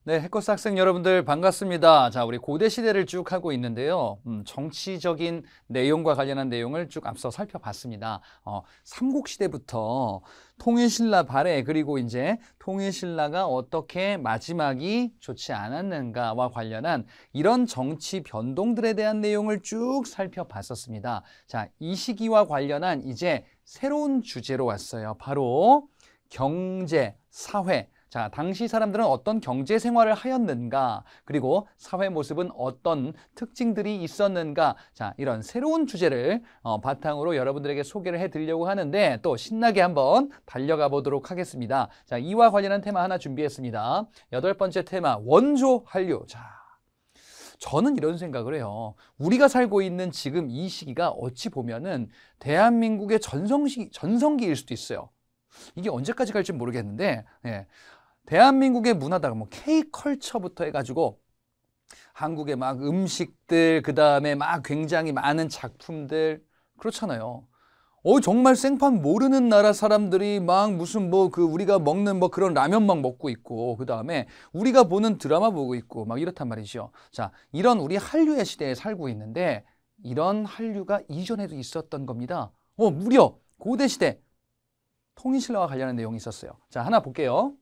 네, 해커스 학생 여러분들 반갑습니다. 자, 우리 고대 시대를 쭉 하고 있는데요. 정치적인 내용과 관련한 내용을 쭉 앞서 살펴봤습니다. 삼국시대부터 통일신라 발해 그리고 이제 통일신라가 어떻게 마지막이 좋지 않았는가와 관련한 이런 정치 변동들에 대한 내용을 쭉 살펴봤었습니다. 자, 이 시기와 관련한 이제 새로운 주제로 왔어요. 바로 경제, 사회. 자, 당시 사람들은 어떤 경제 생활을 하였는가, 그리고 사회 모습은 어떤 특징들이 있었는가. 자, 이런 새로운 주제를 바탕으로 여러분들에게 소개를 해드리려고 하는데 또 신나게 한번 달려가 보도록 하겠습니다. 자, 이와 관련한 테마 하나 준비했습니다. 8번째 테마, 원조 한류. 자, 저는 이런 생각을 해요. 우리가 살고 있는 지금 이 시기가 어찌 보면은 대한민국의 전성기일 수도 있어요. 이게 언제까지 갈지 모르겠는데, 예. 대한민국의 문화다가 뭐 K컬처부터 해가지고 한국의 막 음식들, 그 다음에 막 굉장히 많은 작품들, 그렇잖아요. 정말 생판 모르는 나라 사람들이 막 무슨 우리가 먹는 그런 라면 막 먹고 있고, 그 다음에 우리가 보는 드라마 보고 있고 막 이렇단 말이죠. 자, 이런 우리 한류의 시대에 살고 있는데 이런 한류가 이전에도 있었던 겁니다. 무려 고대시대 통일신라와 관련한 내용이 있었어요. 자, 하나 볼게요.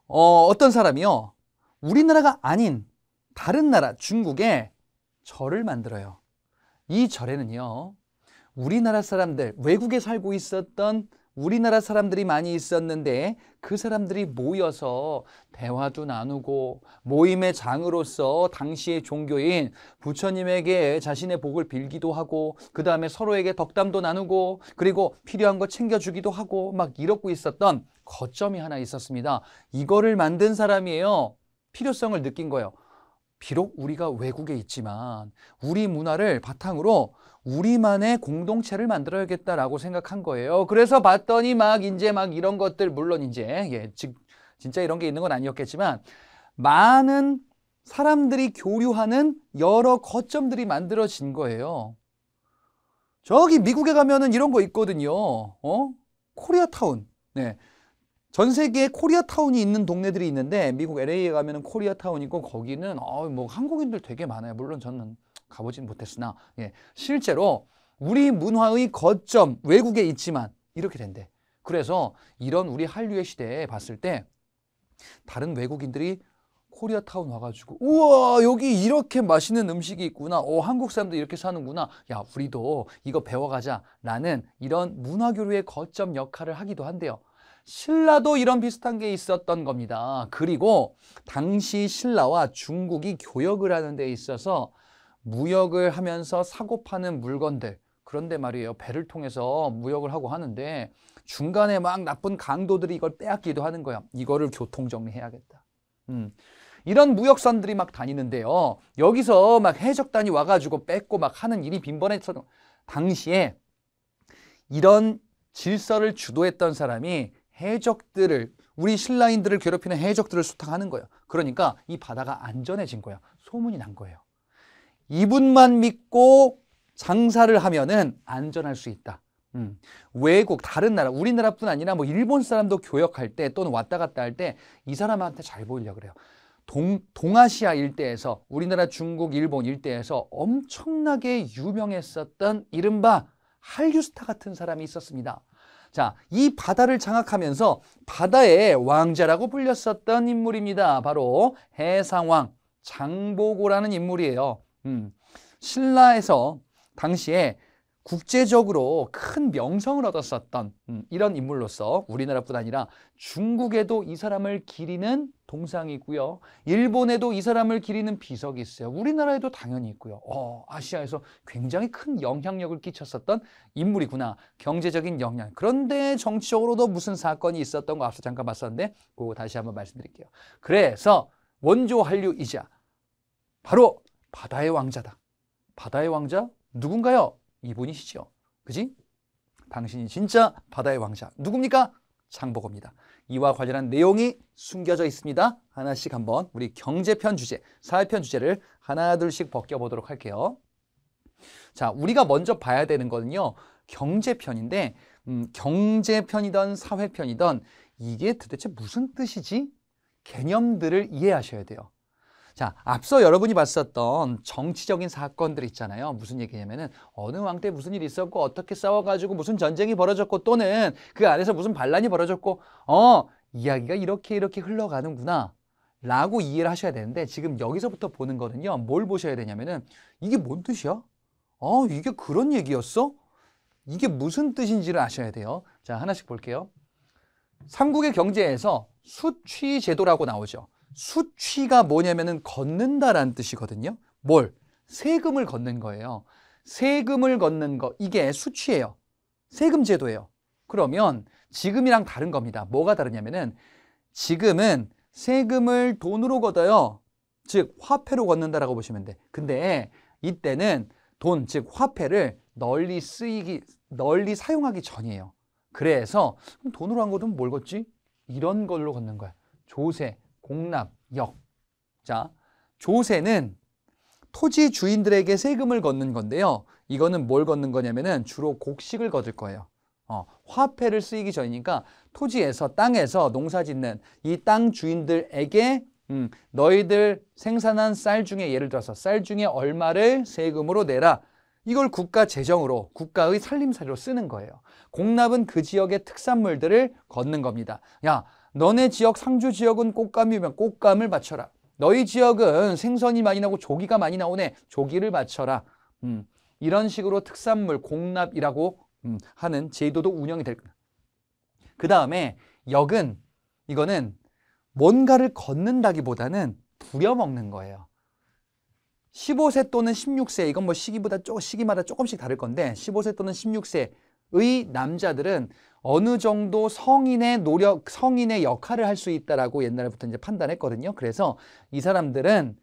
어떤 사람이요, 우리나라가 아닌 다른 나라 중국에 절을 만들어요. 이 절에는요, 우리나라 사람들, 외국에 살고 있었던 우리나라 사람들이 많이 있었는데 그 사람들이 모여서 대화도 나누고 모임의 장으로서 당시의 종교인 부처님에게 자신의 복을 빌기도 하고, 그 다음에 서로에게 덕담도 나누고, 그리고 필요한 거 챙겨주기도 하고 막 이러고 있었던 거점이 하나 있었습니다. 이거를 만든 사람이에요. 필요성을 느낀 거예요. 비록 우리가 외국에 있지만 우리 문화를 바탕으로 우리만의 공동체를 만들어야겠다라고 생각한 거예요. 그래서 봤더니 이제 이런 것들, 물론 이제 진짜 이런 게 있는 건 아니었겠지만 많은 사람들이 교류하는 여러 거점들이 만들어진 거예요. 저기 미국에 가면은 이런 거 있거든요. 코리아타운. 네. 전 세계에 코리아타운이 있는 동네들이 있는데 미국 LA에 가면은 코리아타운이고, 거기는 한국인들 되게 많아요. 물론 저는 가보진 못했으나, 예, 실제로 우리 문화의 거점, 외국에 있지만 이렇게 된대. 그래서 이런 우리 한류의 시대에 봤을 때 다른 외국인들이 코리아타운 와가지고, 우와, 여기 이렇게 맛있는 음식이 있구나. 한국 사람도 이렇게 사는구나. 야, 우리도 이거 배워가자. 라는 이런 문화교류의 거점 역할을 하기도 한대요. 신라도 이런 비슷한 게 있었던 겁니다. 그리고 당시 신라와 중국이 교역을 하는 데 있어서 무역을 하면서 사고 파는 물건들, 그런데 말이에요, 배를 통해서 무역을 하고 하는데 중간에 막 나쁜 강도들이 이걸 빼앗기도 하는 거야. 이거를 교통 정리해야겠다. 이런 무역선들이 막 다니는데요, 여기서 막 해적단이 와가지고 뺏고 막 하는 일이 빈번했던 당시에 이런 질서를 주도했던 사람이 해적들을, 우리 신라인들을 괴롭히는 해적들을 수탁하는 거예요. 그러니까 이 바다가 안전해진 거예요. 소문이 난 거예요. 이분만 믿고 장사를 하면은 안전할 수 있다. 외국, 다른 나라, 우리나라뿐 아니라 일본 사람도 교역할 때 또는 왔다 갔다 할 때 이 사람한테 잘 보이려고 그래요. 동아시아 일대에서, 우리나라, 중국, 일본 일대에서 엄청나게 유명했었던 이른바 한류스타 같은 사람이 있었습니다. 자, 이 바다를 장악하면서 바다의 왕자라고 불렸었던 인물입니다. 바로 해상왕 장보고라는 인물이에요. 신라에서 당시에 국제적으로 큰 명성을 얻었었던 이런 인물로서 우리나라뿐 아니라 중국에도 이 사람을 기리는 동상이 있고요. 일본에도 이 사람을 기리는 비석이 있어요. 우리나라에도 당연히 있고요. 아시아에서 굉장히 큰 영향력을 끼쳤었던 인물이구나. 경제적인 영향. 그런데 정치적으로도 무슨 사건이 있었던 거 앞서 잠깐 봤었는데 그거 다시 한번 말씀드릴게요. 그래서 원조 한류이자 바로 바다의 왕자다. 바다의 왕자 누군가요? 이분이시죠. 그지? 당신이 진짜 바다의 왕자. 누굽니까? 장보고입니다. 이와 관련한 내용이 숨겨져 있습니다. 하나씩 한번 우리 경제편 주제, 사회편 주제를 하나 둘씩 벗겨보도록 할게요. 자, 우리가 먼저 봐야 되는 거는요, 경제편인데 경제편이든 사회편이든 이게 도대체 무슨 뜻이지? 개념들을 이해하셔야 돼요. 자, 앞서 여러분이 봤었던 정치적인 사건들 있잖아요. 무슨 얘기냐면은 어느 왕 때 무슨 일이 있었고 어떻게 싸워가지고 무슨 전쟁이 벌어졌고 또는 그 안에서 무슨 반란이 벌어졌고 이야기가 이렇게 흘러가는구나 라고 이해를 하셔야 되는데 지금 여기서부터 보는 거는요. 뭘 보셔야 되냐면은 이게 뭔 뜻이야? 이게 그런 얘기였어? 이게 무슨 뜻인지를 아셔야 돼요. 자, 하나씩 볼게요. 삼국의 경제에서 수취 제도라고 나오죠. 수취가 뭐냐면은 걷는다라는 뜻이거든요. 뭘? 세금을 걷는 거예요. 세금을 걷는 거, 이게 수취예요. 세금 제도예요. 그러면 지금이랑 다른 겁니다. 뭐가 다르냐면은 지금은 세금을 돈으로 걷어요. 즉 화폐로 걷는다라고 보시면 돼. 근데 이때는 돈, 즉 화폐를 널리 사용하기 전이에요. 그래서 그럼 돈으로 한 거든 뭘 걷지? 이런 걸로 걷는 거야. 조세, 공납, 역. 자, 조세는 토지 주인들에게 세금을 걷는 건데요. 이거는 뭘 걷는 거냐면은 주로 곡식을 걷을 거예요. 화폐를 쓰이기 전이니까 토지에서, 땅에서 농사 짓는 이 땅 주인들에게 너희들 생산한 쌀 중에 예를 들어서 쌀 중에 얼마를 세금으로 내라. 이걸 국가 재정으로, 국가의 살림살이로 쓰는 거예요. 공납은 그 지역의 특산물들을 걷는 겁니다. 야, 너네 지역 상주 지역은 꽃감이면 꽃감을 바쳐라. 너희 지역은 생선이 많이 나고 조기가 많이 나오네. 조기를 바쳐라. 이런 식으로 특산물 공납이라고 하는 제도도 운영이 될 거예요. 그 다음에 역은 이거는 뭔가를 걷는다기보다는 부려먹는 거예요. 15세 또는 16세, 이건 뭐 시기마다 조금씩 다를 건데 15세 또는 16세의 남자들은 어느 정도 성인의 역할을 할 수 있다라고 옛날부터 이제 판단했거든요. 그래서 이 사람들은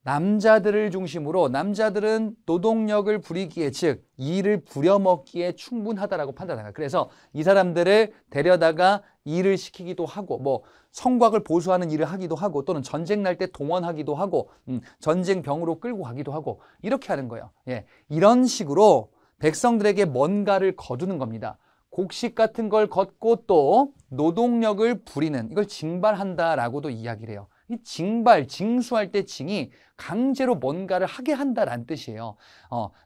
남자들을 중심으로 남자들은 노동력을 부리기에 즉 일을 부려먹기에 충분하다라고 판단해요. 그래서 이 사람들을 데려다가 일을 시키기도 하고 뭐 성곽을 보수하는 일을 하기도 하고 또는 전쟁 날 때 동원하기도 하고 전쟁병으로 끌고 가기도 하고 이렇게 하는 거예요. 예, 이런 식으로 백성들에게 뭔가를 거두는 겁니다. 곡식 같은 걸 걷고 또 노동력을 부리는 이걸 징발한다라고도 이야기를 해요. 이 징수할 때 징이 강제로 뭔가를 하게 한다라는 뜻이에요.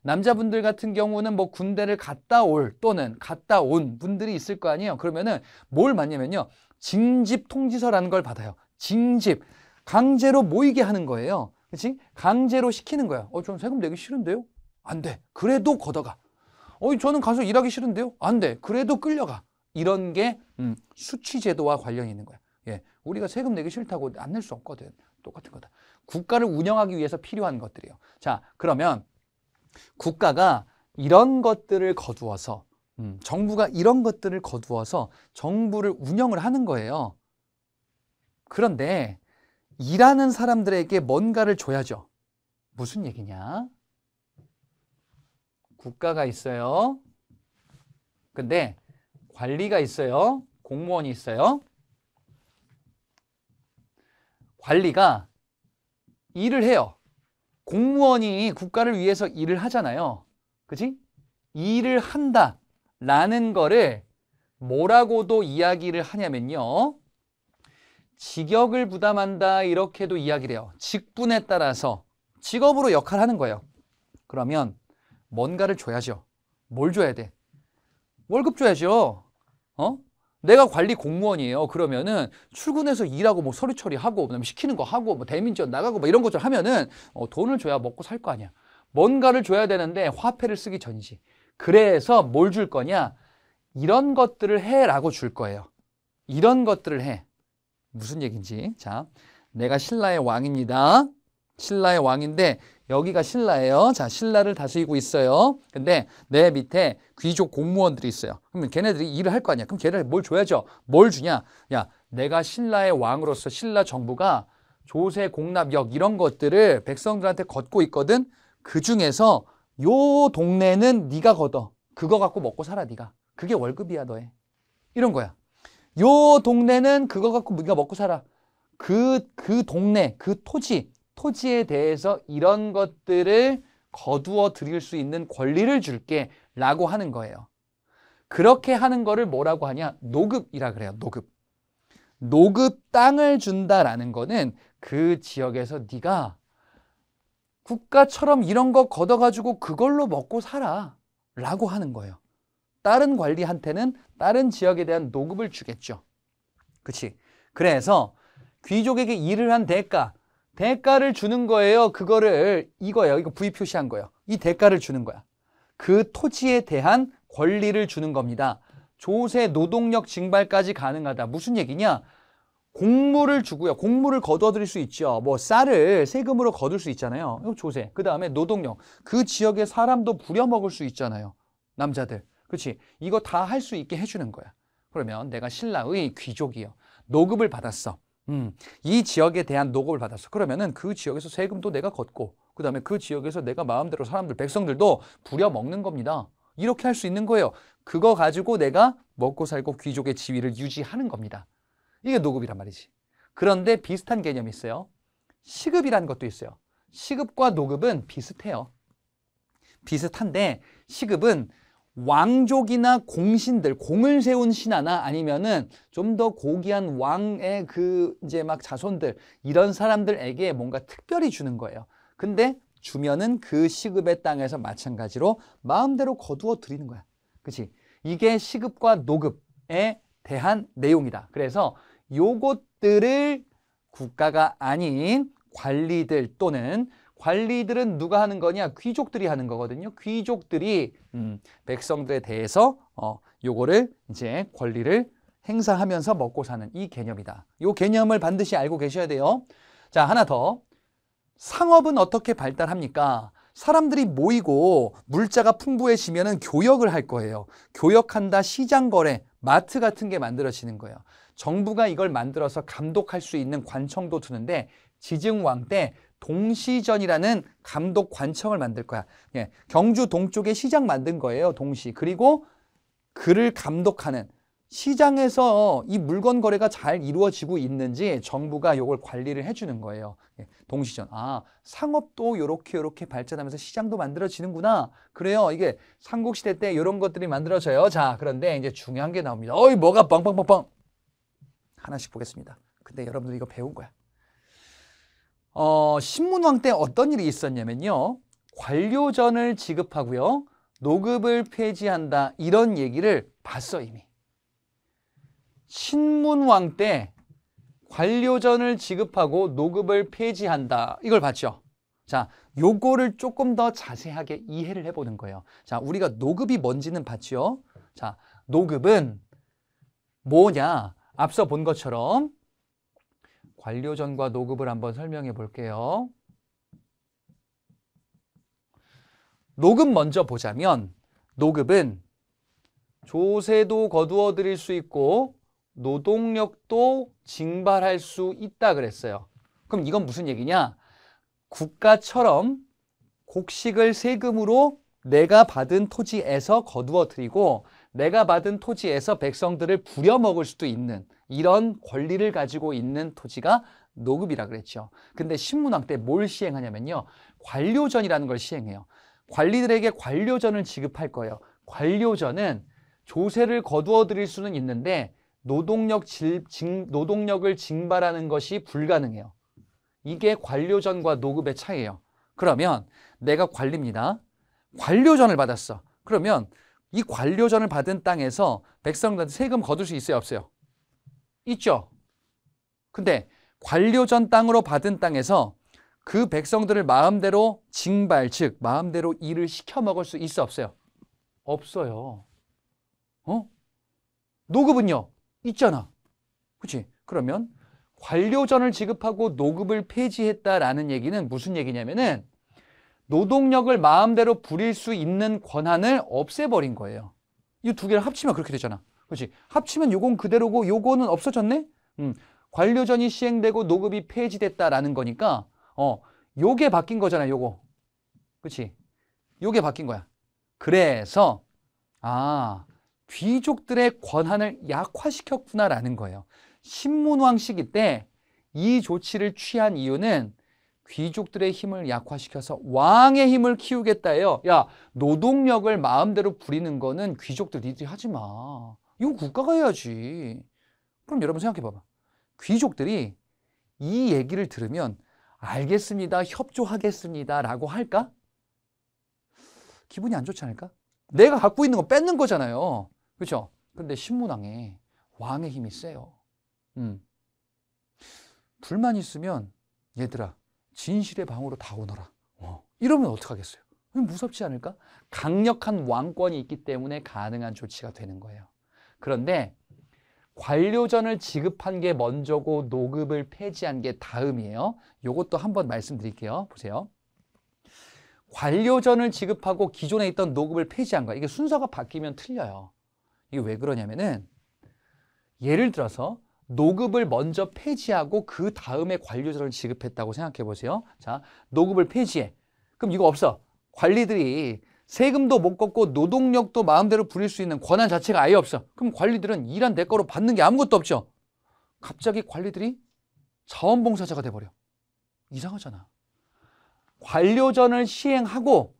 남자분들 같은 경우는 뭐 군대를 갔다 올 또는 갔다 온 분들이 있을 거 아니에요. 그러면은 뭘 받냐면요. 징집 통지서라는 걸 받아요. 징집. 강제로 모이게 하는 거예요. 그치? 강제로 시키는 거야. 전 세금 내기 싫은데요? 안 돼. 그래도 걷어가. 저는 가서 일하기 싫은데요? 안 돼. 그래도 끌려가. 이런 게 수취제도와 관련이 있는 거야. 예, 우리가 세금 내기 싫다고 안 낼 수 없거든. 똑같은 거다. 국가를 운영하기 위해서 필요한 것들이에요. 자, 그러면 국가가 이런 것들을 거두어서 정부가 이런 것들을 거두어서 정부를 운영을 하는 거예요. 그런데 일하는 사람들에게 뭔가를 줘야죠. 무슨 얘기냐? 국가가 있어요. 근데 관리가 있어요. 공무원이 있어요. 관리가 일을 해요. 공무원이 국가를 위해서 일을 하잖아요. 그치? 일을 한다라는 거를 뭐라고도 이야기를 하냐면요. 직역을 부담한다 이렇게도 이야기를 해요. 직분에 따라서 직업으로 역할하는 거예요. 그러면 뭔가를 줘야죠. 뭘 줘야 돼? 월급 줘야죠. 내가 관리 공무원이에요. 그러면은 출근해서 일하고 뭐 서류 처리하고 그다음에 시키는 거 하고 뭐 대민지원 나가고 뭐 이런 것 좀 하면은 돈을 줘야 먹고 살 거 아니야. 뭔가를 줘야 되는데 화폐를 쓰기 전이지. 그래서 뭘 줄 거냐? 이런 것들을 해라고 줄 거예요. 이런 것들을 해. 무슨 얘기인지. 자, 내가 신라의 왕입니다. 신라의 왕인데 여기가 신라예요. 자, 신라를 다스리고 있어요. 근데 내 밑에 귀족 공무원들이 있어요. 그러면 걔네들이 일을 할 거 아니야. 그럼 걔네들 뭘 줘야죠. 뭘 주냐? 야, 내가 신라의 왕으로서 신라 정부가 조세, 공납, 역 이런 것들을 백성들한테 걷고 있거든. 그 중에서 요 동네는 네가 걷어. 그거 갖고 먹고 살아 네가. 그게 월급이야 너의. 이런 거야. 요 동네는 그거 갖고 네가 먹고 살아. 그 동네, 그 토지에 대해서 이런 것들을 거두어 드릴 수 있는 권리를 줄게 라고 하는 거예요. 그렇게 하는 거를 뭐라고 하냐? 노급이라 그래요. 노급. 노급 땅을 준다라는 거는 그 지역에서 네가 국가처럼 이런 거 걷어가지고 그걸로 먹고 살아 라고 하는 거예요. 다른 관리한테는 다른 지역에 대한 노급을 주겠죠. 그치? 그래서 귀족에게 일을 한 대가를 주는 거예요. 그거를 이거예요. 이거 V 표시한 거예요. 이 대가를 주는 거야. 그 토지에 대한 권리를 주는 겁니다. 조세 노동력 징발까지 가능하다. 무슨 얘기냐? 공물을 주고요. 공물을 거둬들일 수 있죠. 뭐 쌀을 세금으로 거둘 수 있잖아요. 이거 조세. 그 다음에 노동력. 그 지역의 사람도 부려먹을 수 있잖아요. 남자들. 그렇지? 이거 다 할 수 있게 해주는 거야. 그러면 내가 신라의 귀족이요. 노급을 받았어. 이 지역에 대한 노급을 받았어. 그러면은 그 지역에서 세금도 내가 걷고, 그 다음에 그 지역에서 내가 마음대로 사람들, 백성들도 부려먹는 겁니다. 이렇게 할 수 있는 거예요. 그거 가지고 내가 먹고 살고 귀족의 지위를 유지하는 겁니다. 이게 노급이란 말이지. 그런데 비슷한 개념이 있어요. 시급이라는 것도 있어요. 시급과 노급은 비슷해요. 비슷한데 시급은 왕족이나 공신들, 공을 세운 신하나 아니면은 좀 더 고귀한 왕의 그 이제 막 자손들, 이런 사람들에게 뭔가 특별히 주는 거예요. 근데 주면은 그 시급의 땅에서 마찬가지로 마음대로 거두어 드리는 거야. 그치? 이게 시급과 노급에 대한 내용이다. 그래서 요것들을 국가가 아닌 관리들 또는 관리들은 누가 하는 거냐? 귀족들이 하는 거거든요. 귀족들이 백성들에 대해서 요거를 이제 권리를 행사하면서 먹고 사는 이 개념이다. 요 개념을 반드시 알고 계셔야 돼요. 자, 하나 더. 상업은 어떻게 발달합니까? 사람들이 모이고 물자가 풍부해지면은 교역을 할 거예요. 교역한다, 시장 거래, 마트 같은 게 만들어지는 거예요. 정부가 이걸 만들어서 감독할 수 있는 관청도 두는데 지증왕 때 동시전이라는 감독 관청을 만들 거야. 예, 경주 동쪽에 시장 만든 거예요. 동시. 그리고 그를 감독하는 시장에서 이 물건 거래가 잘 이루어지고 있는지 정부가 이걸 관리를 해주는 거예요. 예, 동시전. 아, 상업도 요렇게 발전하면서 시장도 만들어지는구나. 그래요. 이게 삼국시대 때 이런 것들이 만들어져요. 자, 그런데 이제 중요한 게 나옵니다. 어이, 뭐가 뻥뻥뻥뻥. 하나씩 보겠습니다. 근데 여러분들 이거 배운 거야. 신문왕 때 어떤 일이 있었냐면요. 관료전을 지급하고요. 노급을 폐지한다. 이런 얘기를 봤어, 이미. 신문왕 때 관료전을 지급하고 노급을 폐지한다. 이걸 봤죠. 자, 요거를 조금 더 자세하게 이해를 해보는 거예요. 자, 우리가 노급이 뭔지는 봤죠. 자, 노급은 뭐냐? 앞서 본 것처럼 관료전과 노급을 한번 설명해 볼게요. 노급 먼저 보자면 노급은 조세도 거두어 드릴 수 있고 노동력도 징발할 수 있다 그랬어요. 그럼 이건 무슨 얘기냐? 국가처럼 곡식을 세금으로 내가 받은 토지에서 거두어 드리고 내가 받은 토지에서 백성들을 부려먹을 수도 있는 이런 권리를 가지고 있는 토지가 노급이라 그랬죠. 근데 신문왕 때 뭘 시행하냐면요. 관료전이라는 걸 시행해요. 관리들에게 관료전을 지급할 거예요. 관료전은 조세를 거두어 드릴 수는 있는데 노동력을 징발하는 것이 불가능해요. 이게 관료전과 노급의 차이예요. 그러면 내가 관리입니다. 관료전을 받았어. 그러면 이 관료전을 받은 땅에서 백성들한테 세금 거둘 수 있어요, 없어요? 있죠. 근데 관료전 땅으로 받은 땅에서 그 백성들을 마음대로 징발, 즉 마음대로 일을 시켜 먹을 수 있어, 없어요? 없어요. 노급은요? 있잖아. 그렇지? 그러면 관료전을 지급하고 노급을 폐지했다라는 얘기는 무슨 얘기냐면은 노동력을 마음대로 부릴 수 있는 권한을 없애버린 거예요. 이 두 개를 합치면 그렇게 되잖아. 그렇지? 합치면 요건 그대로고 요거는 없어졌네? 관료전이 시행되고 노급이 폐지됐다라는 거니까 요게 바뀐 거잖아, 요거. 그렇지? 요게 바뀐 거야. 그래서 귀족들의 권한을 약화시켰구나라는 거예요. 신문왕 시기 때 이 조치를 취한 이유는 귀족들의 힘을 약화시켜서 왕의 힘을 키우겠다예요. 야, 노동력을 마음대로 부리는 거는 귀족들 니들이 하지 마. 이거 국가가 해야지. 그럼 여러분 생각해 봐봐. 귀족들이 이 얘기를 들으면 알겠습니다, 협조하겠습니다 라고 할까? 기분이 안 좋지 않을까? 내가 갖고 있는 거 뺏는 거잖아요. 그렇죠? 근데 신문왕에 왕의 힘이 세요. 불만 있으면 얘들아 진실의 방으로 다 오너라. 이러면 어떡하겠어요? 무섭지 않을까? 강력한 왕권이 있기 때문에 가능한 조치가 되는 거예요. 그런데 관료전을 지급한 게 먼저고 노급을 폐지한 게 다음이에요. 이것도 한번 말씀드릴게요. 보세요. 관료전을 지급하고 기존에 있던 노급을 폐지한 거야. 이게 순서가 바뀌면 틀려요. 이게 왜 그러냐면은 예를 들어서 노급을 먼저 폐지하고 그 다음에 관료전을 지급했다고 생각해 보세요. 자, 노급을 폐지해. 그럼 이거 없어. 관리들이 세금도 못 걷고 노동력도 마음대로 부릴 수 있는 권한 자체가 아예 없어. 그럼 관리들은 일한 대가로 받는 게 아무것도 없죠. 갑자기 관리들이 자원봉사자가 돼버려. 이상하잖아. 관료전을 시행하고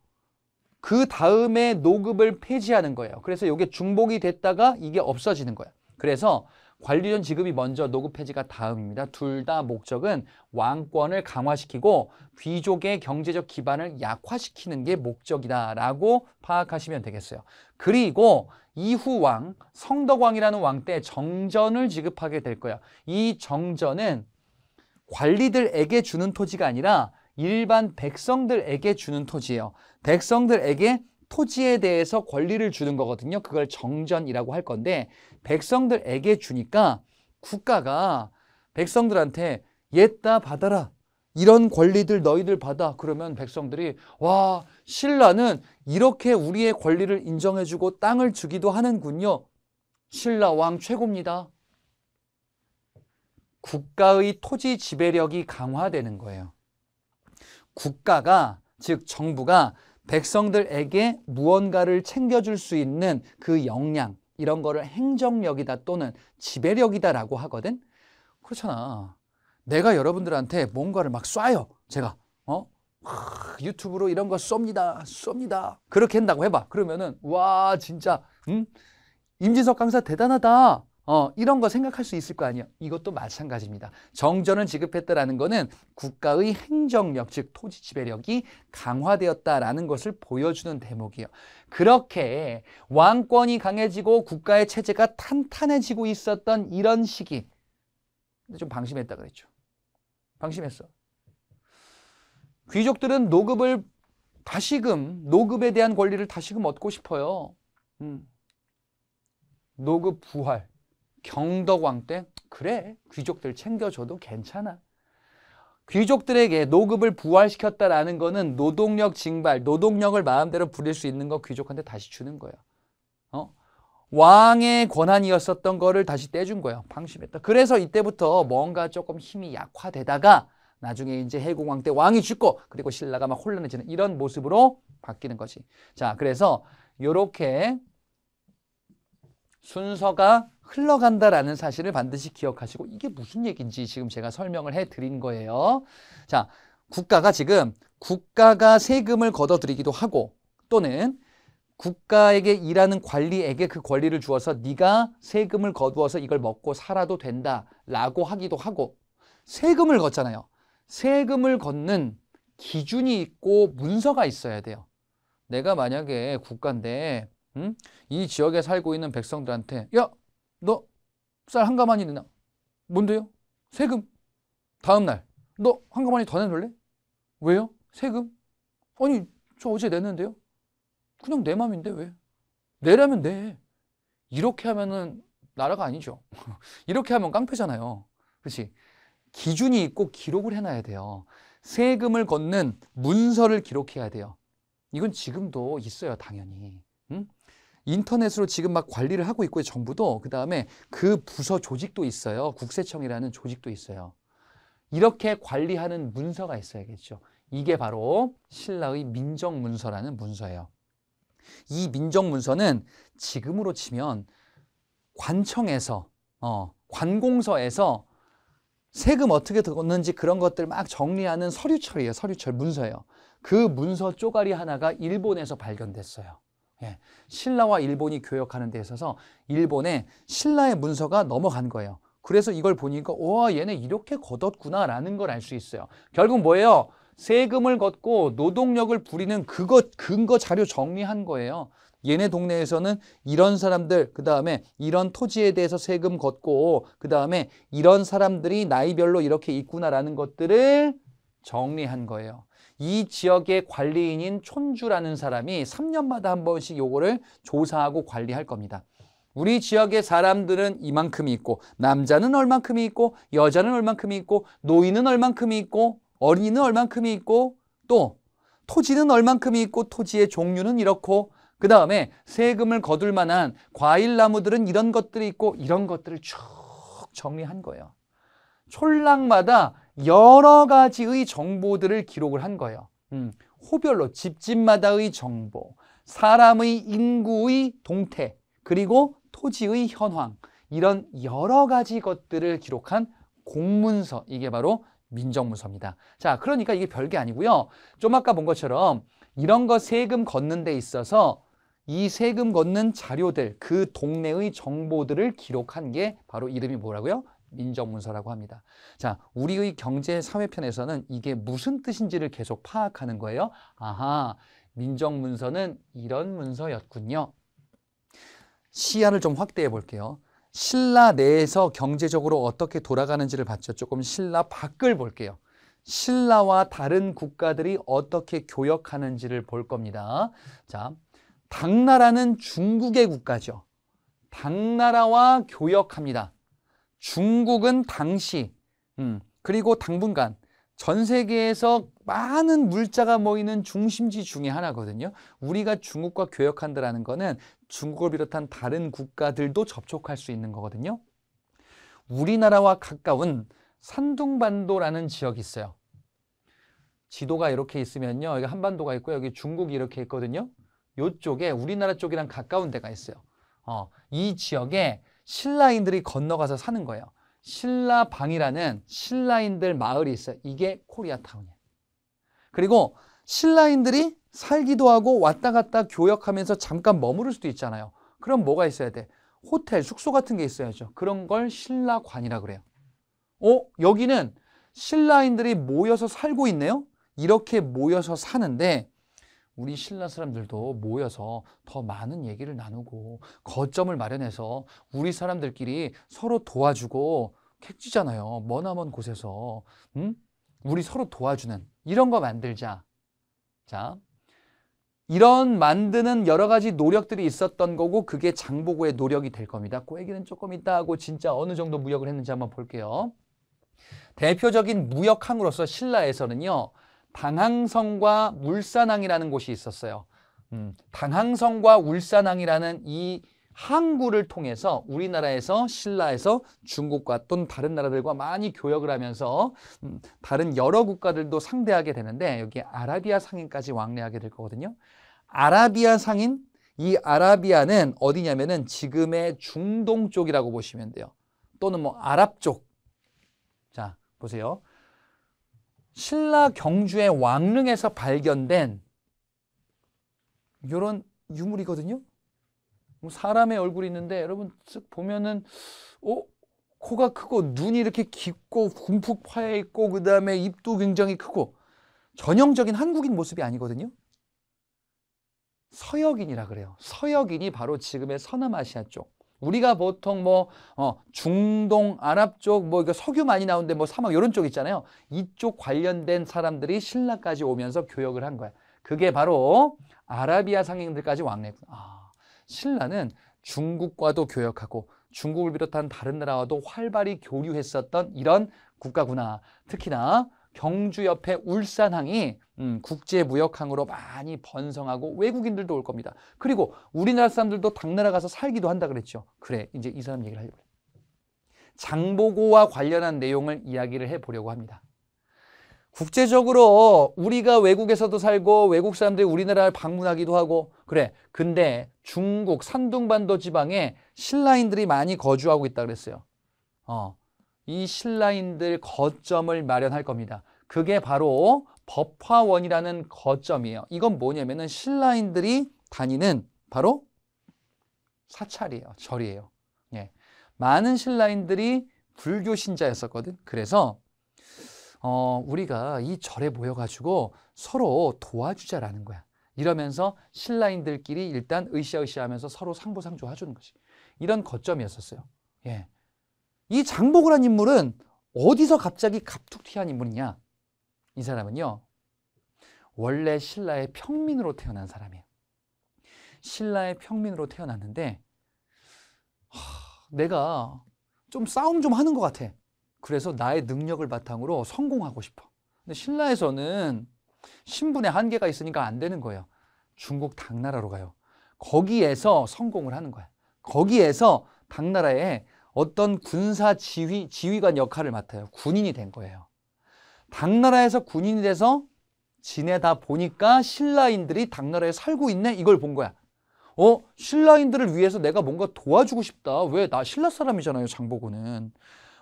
그 다음에 노급을 폐지하는 거예요. 그래서 이게 중복이 됐다가 이게 없어지는 거예요. 그래서 관료전 지급이 먼저, 노급 폐지가 다음입니다. 둘 다 목적은 왕권을 강화시키고 귀족의 경제적 기반을 약화시키는 게 목적이다라고 파악하시면 되겠어요. 그리고 이후 왕, 성덕왕이라는 왕 때 정전을 지급하게 될 거예요. 이 정전은 관리들에게 주는 토지가 아니라 일반 백성들에게 주는 토지예요. 백성들에게 토지에 대해서 권리를 주는 거거든요. 그걸 정전이라고 할 건데 백성들에게 주니까 국가가 백성들한테 옛다 받아라. 이런 권리들 너희들 받아. 그러면 백성들이 와, 신라는 이렇게 우리의 권리를 인정해주고 땅을 주기도 하는군요. 신라 왕 최고입니다. 국가의 토지 지배력이 강화되는 거예요. 국가가, 즉 정부가 백성들에게 무언가를 챙겨줄 수 있는 그 역량, 이런 거를 행정력이다 또는 지배력이다라고 하거든. 그렇잖아. 내가 여러분들한테 뭔가를 막 쏴요. 제가 유튜브로 이런 거 쏩니다. 그렇게 한다고 해봐. 그러면은 와 진짜 임진석 강사 대단하다. 이런 거 생각할 수 있을 거 아니에요. 이것도 마찬가지입니다. 정전을 지급했다라는 거는 국가의 행정력, 즉 토지 지배력이 강화되었다라는 것을 보여주는 대목이에요. 그렇게 왕권이 강해지고 국가의 체제가 탄탄해지고 있었던 이런 시기. 근데 좀 방심했다 그랬죠. 방심했어. 귀족들은 노급을 노급에 대한 권리를 다시금 얻고 싶어요. 노급 부활. 경덕왕 때 그래 귀족들 챙겨줘도 괜찮아. 귀족들에게 노급을 부활시켰다라는 거는 노동력 징발, 노동력을 마음대로 부릴 수 있는 거 귀족한테 다시 주는 거예요. 왕의 권한이었었던 거를 다시 떼준 거예요. 방심했다. 그래서 이때부터 뭔가 조금 힘이 약화되다가 나중에 이제 해공왕 때 왕이 죽고 그리고 신라가 막 혼란해지는 이런 모습으로 바뀌는 거지. 자, 그래서 요렇게 순서가 흘러간다라는 사실을 반드시 기억하시고 이게 무슨 얘기인지 지금 제가 설명을 해드린 거예요. 자, 국가가 세금을 걷어들이기도 하고 또는 국가에게 일하는 관리에게 그 권리를 주어서 네가 세금을 거두어서 이걸 먹고 살아도 된다라고 하기도 하고 세금을 걷잖아요. 세금을 걷는 기준이 있고 문서가 있어야 돼요. 내가 만약에 국가인데 이 지역에 살고 있는 백성들한테 야, 너 쌀 한 가마니 내놔. 뭔데요? 세금. 다음 날 너 한 가마니 더 내놓을래? 왜요? 세금? 아니 저 어제 냈는데요. 그냥 내 맘인데 왜? 내라면 내. 이렇게 하면은 나라가 아니죠. 이렇게 하면 깡패잖아요. 그렇지? 기준이 있고 기록을 해놔야 돼요. 세금을 걷는 문서를 기록해야 돼요. 이건 지금도 있어요, 당연히. 인터넷으로 지금 막 관리를 하고 있고요, 정부도. 그 다음에 그 부서 조직도 있어요. 국세청이라는 조직도 있어요. 이렇게 관리하는 문서가 있어야겠죠. 이게 바로 신라의 민정문서라는 문서예요. 이 민정문서는 지금으로 치면 관청에서, 관공서에서 세금 어떻게 걷는지 그런 것들 막 정리하는 서류철이에요. 서류철 문서예요. 그 문서 쪼가리 하나가 일본에서 발견됐어요. 예, 신라와 일본이 교역하는 데 있어서 일본에 신라의 문서가 넘어간 거예요. 그래서 이걸 보니까 와, 얘네 이렇게 걷었구나라는 걸 알 수 있어요. 결국 뭐예요? 세금을 걷고 노동력을 부리는 그거 근거 자료 정리한 거예요. 얘네 동네에서는 이런 사람들, 그 다음에 이런 토지에 대해서 세금 걷고, 그 다음에 이런 사람들이 나이별로 이렇게 있구나라는 것들을 정리한 거예요. 이 지역의 관리인인 촌주라는 사람이 3년마다 한 번씩 요거를 조사하고 관리할 겁니다. 우리 지역의 사람들은 이만큼이 있고, 남자는 얼만큼이 있고, 여자는 얼만큼이 있고, 노인은 얼만큼이 있고, 어린이는 얼만큼이 있고, 또 토지는 얼만큼이 있고, 토지의 종류는 이렇고, 그 다음에 세금을 거둘 만한 과일 나무들은 이런 것들이 있고, 이런 것들을 쭉 정리한 거예요. 촌락마다 여러 가지의 정보들을 기록을 한 거예요. 호별로 집집마다의 정보, 사람의 인구의 동태, 그리고 토지의 현황, 이런 여러 가지 것들을 기록한 공문서, 이게 바로 민정문서입니다. 자, 그러니까 이게 별게 아니고요. 좀 아까 본 것처럼 이런 거 세금 걷는 데 있어서 이 세금 걷는 자료들, 그 동네의 정보들을 기록한 게 바로 이름이 뭐라고요? 민정문서라고 합니다. 자, 우리의 경제 사회편에서는 이게 무슨 뜻인지를 계속 파악하는 거예요. 아하, 민정문서는 이런 문서였군요. 시야를 좀 확대해 볼게요. 신라 내에서 경제적으로 어떻게 돌아가는지를 봤죠. 조금 신라 밖을 볼게요. 신라와 다른 국가들이 어떻게 교역하는지를 볼 겁니다. 자, 당나라는 중국의 국가죠. 당나라와 교역합니다. 중국은 당시, 그리고 당분간 전 세계에서 많은 물자가 모이는 중심지 중에 하나거든요. 우리가 중국과 교역한다는 거는 중국을 비롯한 다른 국가들도 접촉할 수 있는 거거든요. 우리나라와 가까운 산둥반도라는 지역이 있어요. 지도가 이렇게 있으면요. 여기 한반도가 있고 여기 중국이 이렇게 있거든요. 이쪽에 우리나라 쪽이랑 가까운 데가 있어요. 이 지역에 신라인들이 건너가서 사는 거예요. 신라방이라는 신라인들 마을이 있어요. 이게 코리아타운이에요. 그리고 신라인들이 살기도 하고 왔다 갔다 교역하면서 잠깐 머무를 수도 있잖아요. 그럼 뭐가 있어야 돼? 호텔, 숙소 같은 게 있어야죠. 그런 걸 신라관이라 그래요. 여기는 신라인들이 모여서 살고 있네요. 이렇게 모여서 사는데 우리 신라 사람들도 모여서 더 많은 얘기를 나누고 거점을 마련해서 우리 사람들끼리 서로 도와주고 객지잖아요. 머나먼 곳에서 우리 서로 도와주는 이런 거 만들자. 자, 이런 만드는 여러 가지 노력들이 있었던 거고 그게 장보고의 노력이 될 겁니다. 그 얘기는 조금 이따 하고 진짜 어느 정도 무역을 했는지 한번 볼게요. 대표적인 무역항으로서 신라에서는요. 당항성과 울산항이라는 곳이 있었어요. 당항성과 울산항이라는 이 항구를 통해서 우리나라에서 신라에서 중국과 또는 다른 나라들과 많이 교역을 하면서 다른 여러 국가들도 상대하게 되는데 여기 아라비아 상인까지 왕래하게 될 거거든요. 아라비아 상인, 이 아라비아는 어디냐면은 지금의 중동 쪽이라고 보시면 돼요. 또는 뭐 아랍 쪽. 자, 보세요. 신라 경주의 왕릉에서 발견된 이런 유물이거든요. 사람의 얼굴이 있는데 여러분 쓱 보면은 코가 크고 눈이 이렇게 깊고 굼뿍 파여 있고 그 다음에 입도 굉장히 크고 전형적인 한국인 모습이 아니거든요. 서역인이라 그래요. 서역인이 바로 지금의 서남아시아 쪽. 우리가 보통 중동, 아랍 쪽, 석유 많이 나오는데 사막 이런 쪽 있잖아요. 이쪽 관련된 사람들이 신라까지 오면서 교역을 한 거야. 그게 바로 아라비아 상인들까지 왕래했구나. 신라는 중국과도 교역하고 중국을 비롯한 다른 나라와도 활발히 교류했었던 이런 국가구나. 특히나 경주 옆에 울산항이 국제무역항으로 많이 번성하고 외국인들도 올 겁니다. 그리고 우리나라 사람들도 당나라 가서 살기도 한다 그랬죠. 그래, 이제 이 사람 얘기를 하려고. 장보고와 관련한 내용을 이야기를 해보려고 합니다. 국제적으로 우리가 외국에서도 살고 외국 사람들이 우리나라를 방문하기도 하고 그래. 근데 중국 산둥반도 지방에 신라인들이 많이 거주하고 있다 그랬어요. 이 신라인들 거점을 마련할 겁니다. 그게 바로 법화원이라는 거점이에요. 이건 뭐냐면은 신라인들이 다니는 바로 사찰이에요. 절이에요. 예. 많은 신라인들이 불교 신자였었거든. 그래서 우리가 이 절에 모여가지고 서로 도와주자라는 거야. 이러면서 신라인들끼리 일단 으쌰으쌰 하면서 서로 상부상조 해주는 거지. 이런 거점이었었어요. 예. 이 장보고란 인물은 어디서 갑자기 갑툭튀한 인물이냐? 이 사람은요, 원래 신라의 평민으로 태어난 사람이에요. 신라의 평민으로 태어났는데 내가 좀 싸움 좀 하는 것 같아. 그래서 나의 능력을 바탕으로 성공하고 싶어. 근데 신라에서는 신분의 한계가 있으니까 안 되는 거예요. 중국 당나라로 가요. 거기에서 성공을 하는 거야. 거기에서 당나라의 어떤 군사 지휘관 역할을 맡아요. 군인이 된 거예요. 당나라에서 군인이 돼서 지내다 보니까 신라인들이 당나라에 살고 있네? 이걸 본 거야. 신라인들을 위해서 내가 뭔가 도와주고 싶다. 왜? 나 신라 사람이잖아요, 장보고는.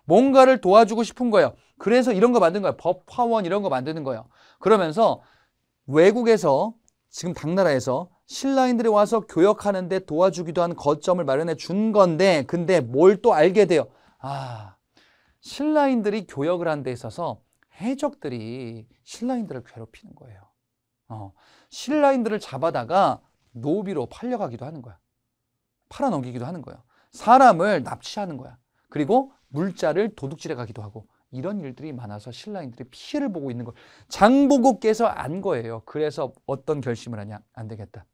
뭔가를 도와주고 싶은 거예요. 그래서 이런 거 만든 거예요. 법화원 이런 거 만드는 거예요. 그러면서 외국에서 지금 당나라에서 신라인들이 와서 교역하는데 도와주기도 한 거점을 마련해 준 건데, 근데 뭘 또 알게 돼요. 신라인들이 교역을 하는 데 있어서 해적들이 신라인들을 괴롭히는 거예요. 신라인들을 잡아다가 노비로 팔려가기도 하는 거야. 팔아넘기기도 하는 거예요. 사람을 납치하는 거야. 그리고 물자를 도둑질해 가기도 하고, 이런 일들이 많아서 신라인들이 피해를 보고 있는 걸 장보고께서 안 거예요. 그래서 어떤 결심을 하냐? 안 되겠다.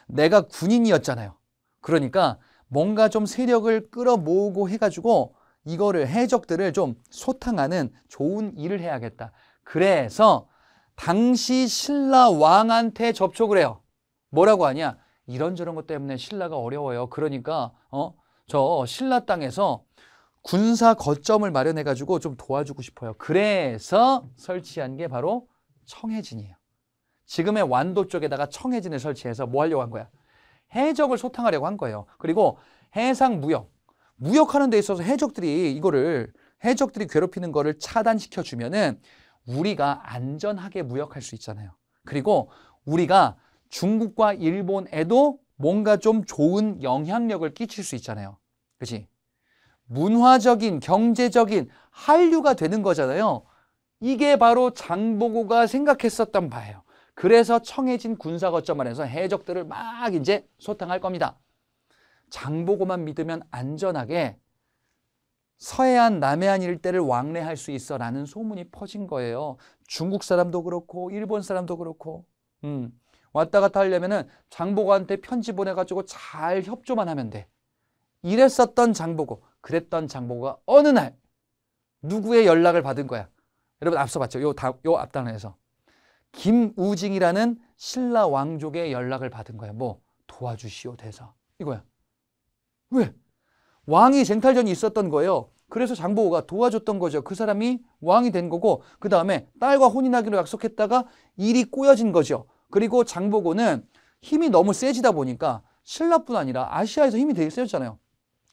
내가 군인이었잖아요. 그러니까 뭔가 좀 세력을 끌어모으고 해가지고 이거를 해적들을 좀 소탕하는 좋은 일을 해야겠다. 그래서 당시 신라 왕한테 접촉을 해요. 뭐라고 하냐? 이런저런 것 때문에 신라가 어려워요. 그러니까 저 신라 땅에서 군사 거점을 마련해가지고 좀 도와주고 싶어요. 그래서 설치한 게 바로 청해진이에요. 지금의 완도 쪽에다가 청해진을 설치해서 뭐 하려고 한 거야? 해적을 소탕하려고 한 거예요. 그리고 해상 무역하는 데 있어서 해적들이 괴롭히는 거를 차단시켜 주면은 우리가 안전하게 무역할 수 있잖아요. 그리고 우리가 중국과 일본에도 뭔가 좀 좋은 영향력을 끼칠 수 있잖아요. 그렇지? 문화적인, 경제적인 한류가 되는 거잖아요. 이게 바로 장보고가 생각했었던 바예요. 그래서 청해진 군사거점 안에서 해적들을 막 이제 소탕할 겁니다. 장보고만 믿으면 안전하게 서해안, 남해안 일대를 왕래할 수 있어 라는 소문이 퍼진 거예요. 중국 사람도 그렇고 일본 사람도 그렇고 왔다 갔다 하려면은 장보고한테 편지 보내가지고 잘 협조만 하면 돼. 이랬었던 장보고, 그랬던 장보고가 어느 날 누구의 연락을 받은 거야? 여러분 앞서 봤죠? 요 앞단에서 김우징이라는 신라 왕족의 연락을 받은 거야. 뭐 도와주시오 대사 이거야. 왜? 왕이 쟁탈전이 있었던 거예요. 그래서 장보고가 도와줬던 거죠. 그 사람이 왕이 된 거고, 그 다음에 딸과 혼인하기로 약속했다가 일이 꼬여진 거죠. 그리고 장보고는 힘이 너무 세지다 보니까 신라뿐 아니라 아시아에서 힘이 되게 세졌잖아요.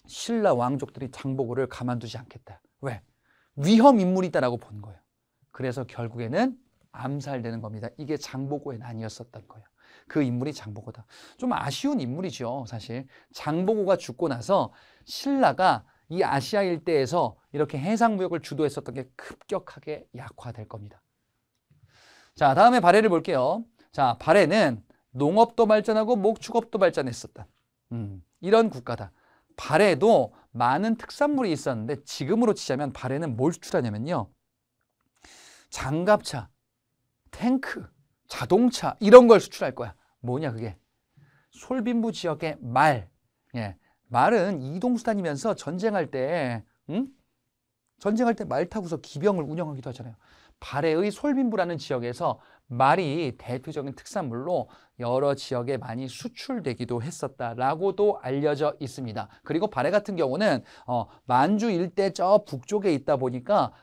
신라 왕족들이 장보고를 가만두지 않겠다. 왜? 위험 인물이다라고 본 거예요. 그래서 결국에는 암살되는 겁니다. 이게 장보고의 난이었었던 거예요. 그 인물이 장보고다. 좀 아쉬운 인물이죠, 사실. 장보고가 죽고 나서 신라가 이 아시아 일대에서 이렇게 해상무역을 주도했었던 게 급격하게 약화될 겁니다. 자, 다음에 발해를 볼게요. 자, 발해는 농업도 발전하고 목축업도 발전했었다. 이런 국가다. 발해도 많은 특산물이 있었는데 지금으로 치자면 발해는 뭘 수출하냐면요. 장갑차, 탱크, 자동차 이런 걸 수출할 거야. 뭐냐 그게? 솔빈부 지역의 말. 예, 말은 이동수단이면서 전쟁할 때 말 타고서 기병을 운영하기도 하잖아요. 발해의 솔빈부라는 지역에서 말이 대표적인 특산물로 여러 지역에 많이 수출되기도 했었다라고도 알려져 있습니다. 그리고 발해 같은 경우는 만주 일대 저 북쪽에 있다 보니까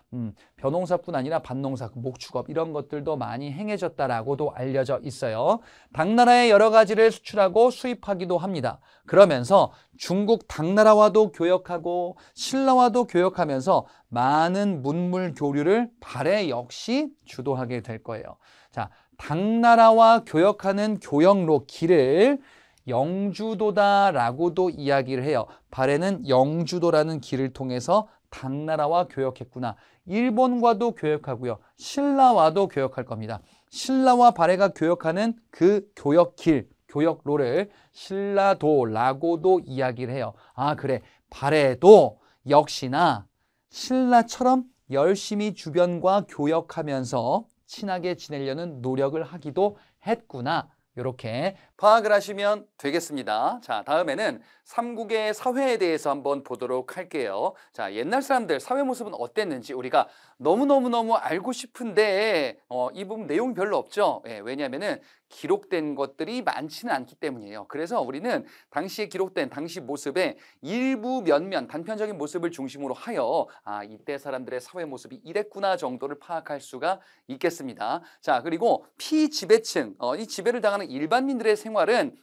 벼농사뿐 아니라 밭농사, 목축업 이런 것들도 많이 행해졌다라고도 알려져 있어요. 당나라의 여러 가지를 수출하고 수입하기도 합니다. 그러면서 중국 당나라와도 교역하고 신라와도 교역하면서 많은 문물 교류를 발해 역시 주도하게 될 거예요. 자, 당나라와 교역하는 교역로 길을 영주도다라고도 이야기를 해요. 발해는 영주도라는 길을 통해서 당나라와 교역했구나. 일본과도 교역하고요. 신라와도 교역할 겁니다. 신라와 발해가 교역하는 그 교역길, 교역로를 신라도라고도 이야기를 해요. 아, 그래. 발해도 역시나 신라처럼 열심히 주변과 교역하면서 친하게 지내려는 노력을 하기도 했구나. 이렇게 파악을 하시면 되겠습니다. 자, 다음에는 삼국의 사회에 대해서 한번 보도록 할게요. 자, 옛날 사람들 사회 모습은 어땠는지 우리가 너무너무 알고 싶은데 이 부분 내용이 별로 없죠. 예, 왜냐하면은 기록된 것들이 많지는 않기 때문이에요. 그래서 우리는 당시에 기록된 당시 모습의 일부 면면 단편적인 모습을 중심으로 하여 이때 사람들의 사회 모습이 이랬구나 정도를 파악할 수가 있겠습니다. 자, 그리고 피지배층, 이 지배를 당하는 일반민들의 생활은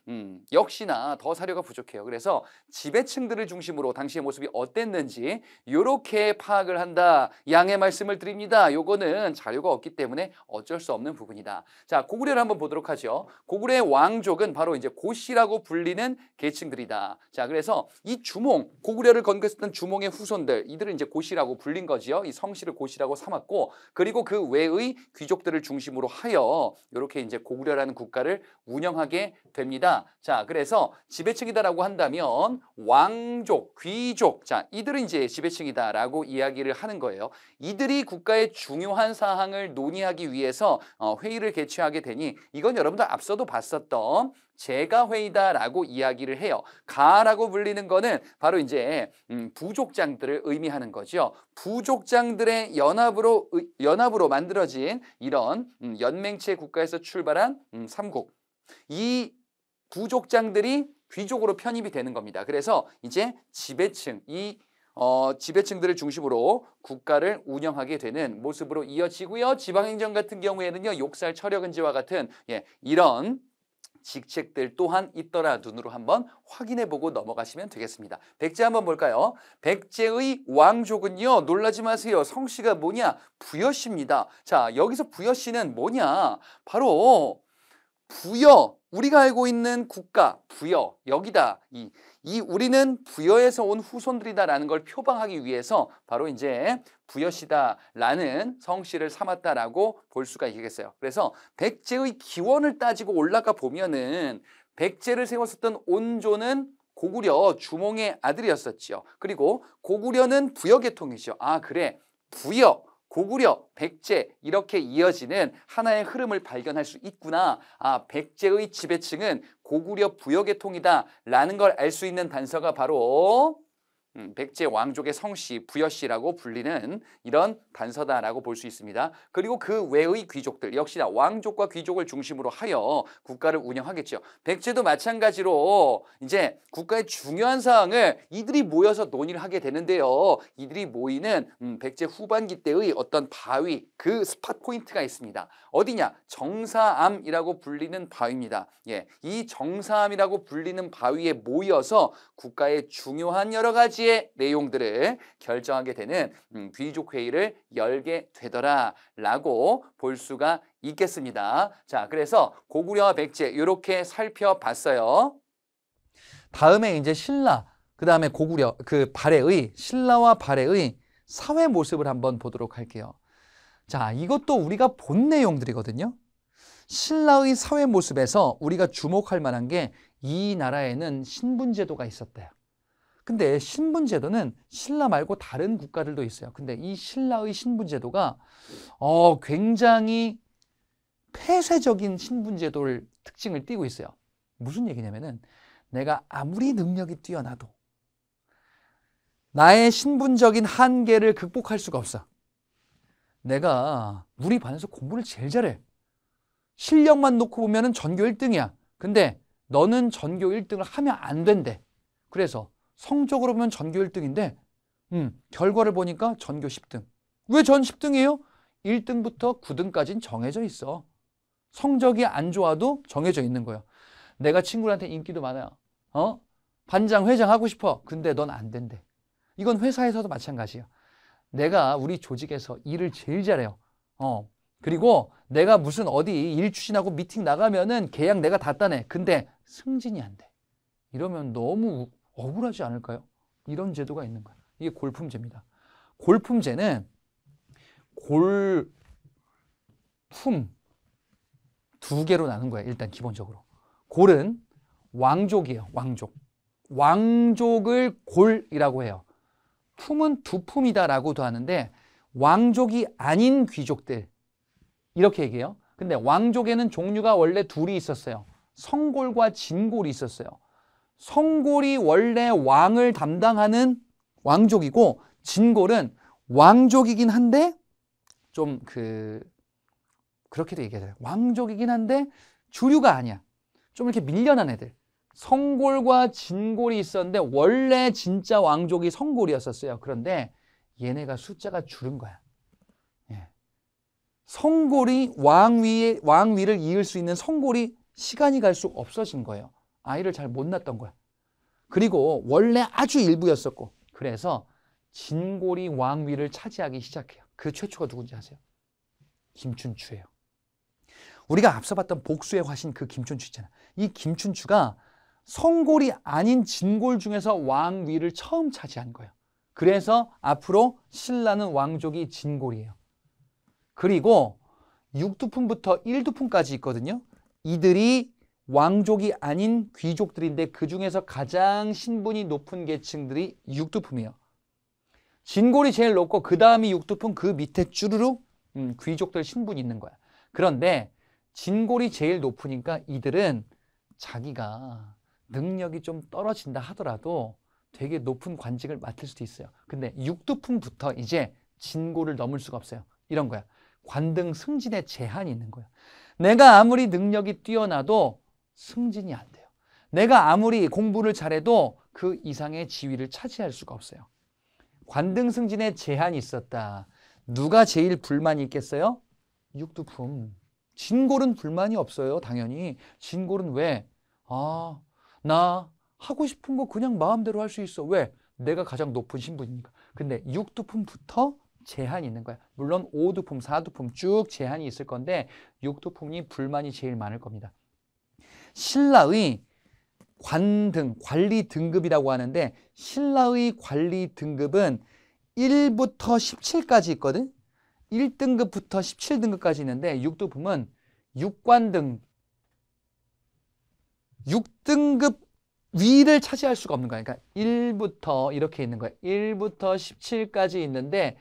역시나 더 사료가 부족해요. 그래서 지배층들을 중심으로 당시의 모습이 어땠는지 이렇게 파악을 한다. 양해 말씀을 드립니다. 요거는 자료가 없기 때문에 어쩔 수 없는 부분이다. 자, 고구려를 한번 보도록 하죠. 고구려의 왕족은 바로 이제 고씨라고 불리는 계층들이다. 자, 그래서 이 주몽, 고구려를 건국했던 주몽의 후손들, 이들은 이제 고씨라고 불린 거지요. 이 성씨를 고씨라고 삼았고, 그리고 그 외의 귀족들을 중심으로 하여 이렇게 이제 고구려라는 국가를 운영하게 됩니다. 자, 그래서 지배층이다라고 한다면 왕족, 귀족, 자, 이들은 이제 지배층이다라고 이야기를 하는 거예요. 이들이 국가의 중요한 사항을 논의하기 위해서 회의를 개최하게 되니 이건 여러분들 앞서도 봤었던 제가회의다라고 이야기를 해요. 가라고 불리는 거는 바로 이제 부족장들을 의미하는 거죠. 부족장들의 연합으로 만들어진 이런 연맹체 국가에서 출발한 삼국. 이 부족장들이 귀족으로 편입이 되는 겁니다. 그래서 이제 지배층, 지배층들을 중심으로 국가를 운영하게 되는 모습으로 이어지고요. 지방행정 같은 경우에는요, 욕살, 철역은지와 같은 이런 직책들 또한 있더라. 눈으로 한번 확인해보고 넘어가시면 되겠습니다. 백제 한번 볼까요? 백제의 왕족은요, 놀라지 마세요. 성씨가 뭐냐? 부여씨입니다. 자, 여기서 부여씨는 뭐냐? 바로 부여, 우리가 알고 있는 국가, 부여, 여기다. 우리는 부여에서 온 후손들이다라는 걸 표방하기 위해서 바로 이제 부여씨다라는 성씨를 삼았다라고 볼 수가 있겠어요. 그래서 백제의 기원을 따지고 올라가 보면은 백제를 세웠었던 온조는 고구려 주몽의 아들이었었죠. 그리고 고구려는 부여계통이죠. 아, 그래. 부여. 고구려, 백제 이렇게 이어지는 하나의 흐름을 발견할 수 있구나. 아, 백제의 지배층은 고구려 부여계통이다라는 걸 알 수 있는 단서가 바로 백제 왕족의 성씨, 부여씨라고 불리는 이런 단서다라고 볼 수 있습니다. 그리고 그 외의 귀족들, 역시나 왕족과 귀족을 중심으로 하여 국가를 운영하겠죠. 백제도 마찬가지로 이제 국가의 중요한 사항을 이들이 모여서 논의를 하게 되는데요. 이들이 모이는 백제 후반기 때의 어떤 바위, 그 스팟 포인트가 있습니다. 어디냐? 정사암이라고 불리는 바위입니다. 예, 이 정사암이라고 불리는 바위에 모여서 국가의 중요한 여러 가지 내용들을 결정하게 되는 귀족회의를 열게 되더라라고 볼 수가 있겠습니다. 자, 그래서 고구려와 백제 이렇게 살펴봤어요. 다음에 이제 신라, 그 다음에 고구려, 신라와 발해의 사회 모습을 한번 보도록 할게요. 자, 이것도 우리가 본 내용들이거든요. 신라의 사회 모습에서 우리가 주목할 만한 게 이 나라에는 신분제도가 있었대요. 근데 신분제도는 신라 말고 다른 국가들도 있어요. 근데 이 신라의 신분제도가 굉장히 폐쇄적인 신분제도를 특징을 띠고 있어요. 무슨 얘기냐면은 내가 아무리 능력이 뛰어나도 나의 신분적인 한계를 극복할 수가 없어. 내가 우리 반에서 공부를 제일 잘해. 실력만 놓고 보면은 전교 1등이야. 근데 너는 전교 1등을 하면 안 된대. 그래서 성적으로 보면 전교 1등인데 결과를 보니까 전교 10등. 왜 전 10등이에요? 1등부터 9등까지는 정해져 있어. 성적이 안 좋아도 정해져 있는 거예요. 내가 친구한테 인기도 많아요. 반장, 회장 하고 싶어. 근데 넌 안 된대. 이건 회사에서도 마찬가지예요. 내가 우리 조직에서 일을 제일 잘해요. 그리고 내가 무슨 어디 일 추진하고 미팅 나가면은 계약 내가 다 따내. 근데 승진이 안 돼. 이러면 너무 억울하지 않을까요? 이런 제도가 있는 거야. 이게 골품제입니다. 골품제는 골품 두 개로 나눈 거예요. 일단 기본적으로. 골은 왕족이에요. 왕족. 왕족을 골이라고 해요. 품은 두 품이다라고도 하는데 왕족이 아닌 귀족들 이렇게 얘기해요. 근데 왕족에는 종류가 원래 둘이 있었어요. 성골과 진골이 있었어요. 성골이 원래 왕을 담당하는 왕족이고 진골은 왕족이긴 한데 좀 그렇게도 얘기해요. 왕족이긴 한데 주류가 아니야. 좀 이렇게 밀려난 애들. 성골과 진골이 있었는데 원래 진짜 왕족이 성골이었었어요. 그런데 얘네가 숫자가 줄은 거야. 예. 성골이 왕위를 이을 수 있는 성골이 시간이 갈수록 없어진 거예요. 아이를 잘 못 낳았던 거야. 그리고 원래 아주 일부였었고 그래서 진골이 왕위를 차지하기 시작해요. 그 최초가 누군지 아세요? 김춘추예요. 우리가 앞서 봤던 복수의 화신 그 김춘추 있잖아. 이 김춘추가 성골이 아닌 진골 중에서 왕위를 처음 차지한 거예요. 그래서 앞으로 신라는 왕족이 진골이에요. 그리고 6두품부터 1두품까지 있거든요. 이들이 왕족이 아닌 귀족들인데 그 중에서 가장 신분이 높은 계층들이 6두품이에요. 진골이 제일 높고 그 다음이 6두품 그 밑에 쭈루룩 귀족들 신분이 있는 거야. 그런데 진골이 제일 높으니까 이들은 자기가 능력이 좀 떨어진다 하더라도 되게 높은 관직을 맡을 수도 있어요. 근데 6두품부터 이제 진골을 넘을 수가 없어요. 이런 거야. 관등 승진에 제한이 있는 거예요. 내가 아무리 능력이 뛰어나도 승진이 안 돼요. 내가 아무리 공부를 잘해도 그 이상의 지위를 차지할 수가 없어요. 관등 승진에 제한이 있었다. 누가 제일 불만이 있겠어요? 6두품. 진골은 불만이 없어요. 당연히. 진골은 왜? 나 하고 싶은 거 그냥 마음대로 할 수 있어. 왜? 내가 가장 높은 신분이니까. 근데 6두품부터 제한이 있는 거야. 물론 5두품, 4두품 쭉 제한이 있을 건데 6두품이 불만이 제일 많을 겁니다. 신라의 관등, 관리 등급이라고 하는데 신라의 관리 등급은 1부터 17까지 있거든. 1등급부터 17등급까지 있는데 6두품은 6관등, 6등급 위를 차지할 수가 없는 거야. 그러니까 1부터 이렇게 있는 거야. 1부터 17까지 있는데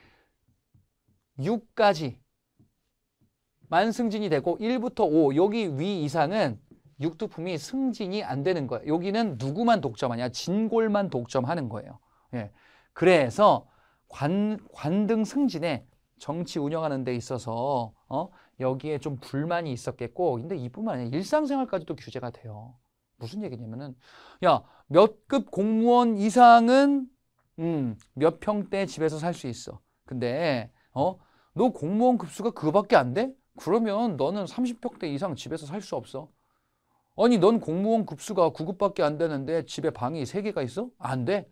6까지 만승진이 되고 1부터 5 여기 위 이상은 6두품이 승진이 안 되는 거예요. 여기는 누구만 독점하냐? 진골만 독점하는 거예요. 예. 그래서 관등 승진에 정치 운영하는 데 있어서 여기에 좀 불만이 있었겠고 근데 이뿐만 아니라 일상생활까지도 규제가 돼요. 무슨 얘기냐면은 야, 몇 급 공무원 이상은 몇 평대 집에서 살 수 있어. 근데 너 공무원 급수가 그거밖에 안 돼? 그러면 너는 30평대 이상 집에서 살 수 없어. 아니 넌 공무원 급수가 9급밖에 안 되는데 집에 방이 3개가 있어? 안 돼.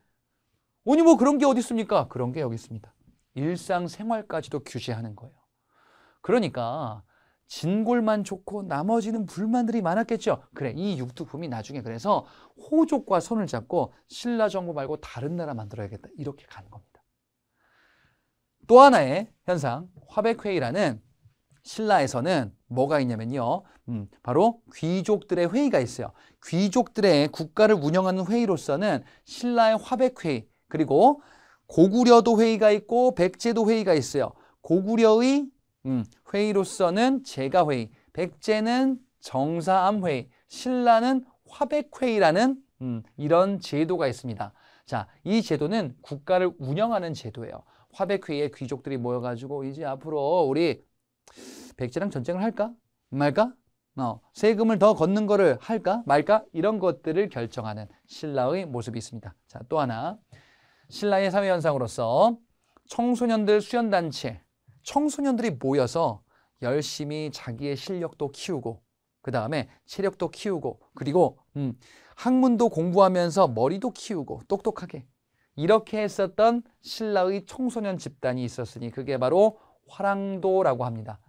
아니 뭐 그런 게 어디 있습니까? 그런 게 여기 있습니다. 일상생활까지도 규제하는 거예요. 그러니까 진골만 좋고 나머지는 불만들이 많았겠죠. 그래, 이 6두품이 나중에 그래서 호족과 손을 잡고 신라 정부 말고 다른 나라 만들어야겠다. 이렇게 가는 겁니다. 또 하나의 현상, 화백회의라는 신라에서는 뭐가 있냐면요. 바로 귀족들의 회의가 있어요. 귀족들의 국가를 운영하는 회의로서는 신라의 화백회의, 그리고 고구려도 회의가 있고 백제도 회의가 있어요. 고구려의 회의로서는 제가회의, 백제는 정사암회의, 신라는 화백회의라는 이런 제도가 있습니다. 자, 이 제도는 국가를 운영하는 제도예요. 화백회의에 귀족들이 모여가지고 이제 앞으로 우리 백제랑 전쟁을 할까? 말까? 세금을 더 걷는 거를 할까? 말까? 이런 것들을 결정하는 신라의 모습이 있습니다. 자, 또 하나. 신라의 사회 현상으로서 청소년들 수련단체, 청소년들이 모여서 열심히 자기의 실력도 키우고 그 다음에 체력도 키우고 그리고 학문도 공부하면서 머리도 키우고 똑똑하게 이렇게 했었던 신라의 청소년 집단이 있었으니 그게 바로 화랑도라고 합니다.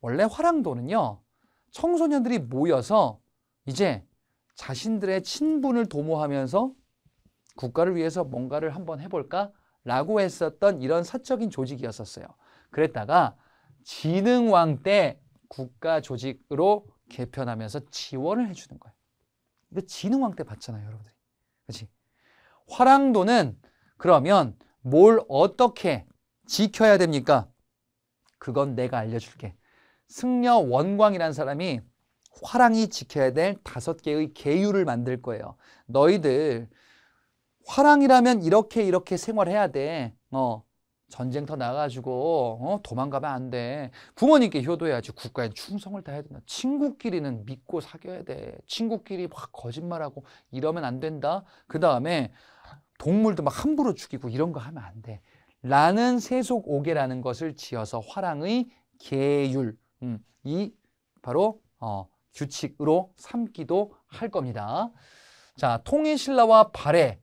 원래 화랑도는요, 청소년들이 모여서 이제 자신들의 친분을 도모하면서 국가를 위해서 뭔가를 한번 해볼까? 라고 했었던 이런 사적인 조직이었었어요. 그랬다가 진흥왕 때 국가 조직으로 개편하면서 지원을 해주는 거예요. 이거 진흥왕 때 봤잖아요, 여러분들이. 그렇지? 화랑도는 그러면 뭘 어떻게 지켜야 됩니까? 그건 내가 알려줄게. 승려 원광이라는 사람이 화랑이 지켜야 될 5개의 계율을 만들 거예요. 너희들 화랑이라면 이렇게 생활해야 돼. 전쟁터 나가지고 도망가면 안 돼. 부모님께 효도해야지. 국가에 충성을 다해야 된다. 친구끼리는 믿고 사귀어야 돼. 친구끼리 막 거짓말하고 이러면 안 된다. 그 다음에 동물도 막 함부로 죽이고 이런 거 하면 안 돼. 라는 세속 5개라는 것을 지어서 화랑의 계율, 이 바로 규칙으로 삼기도 할 겁니다. 자, 통일신라와 발해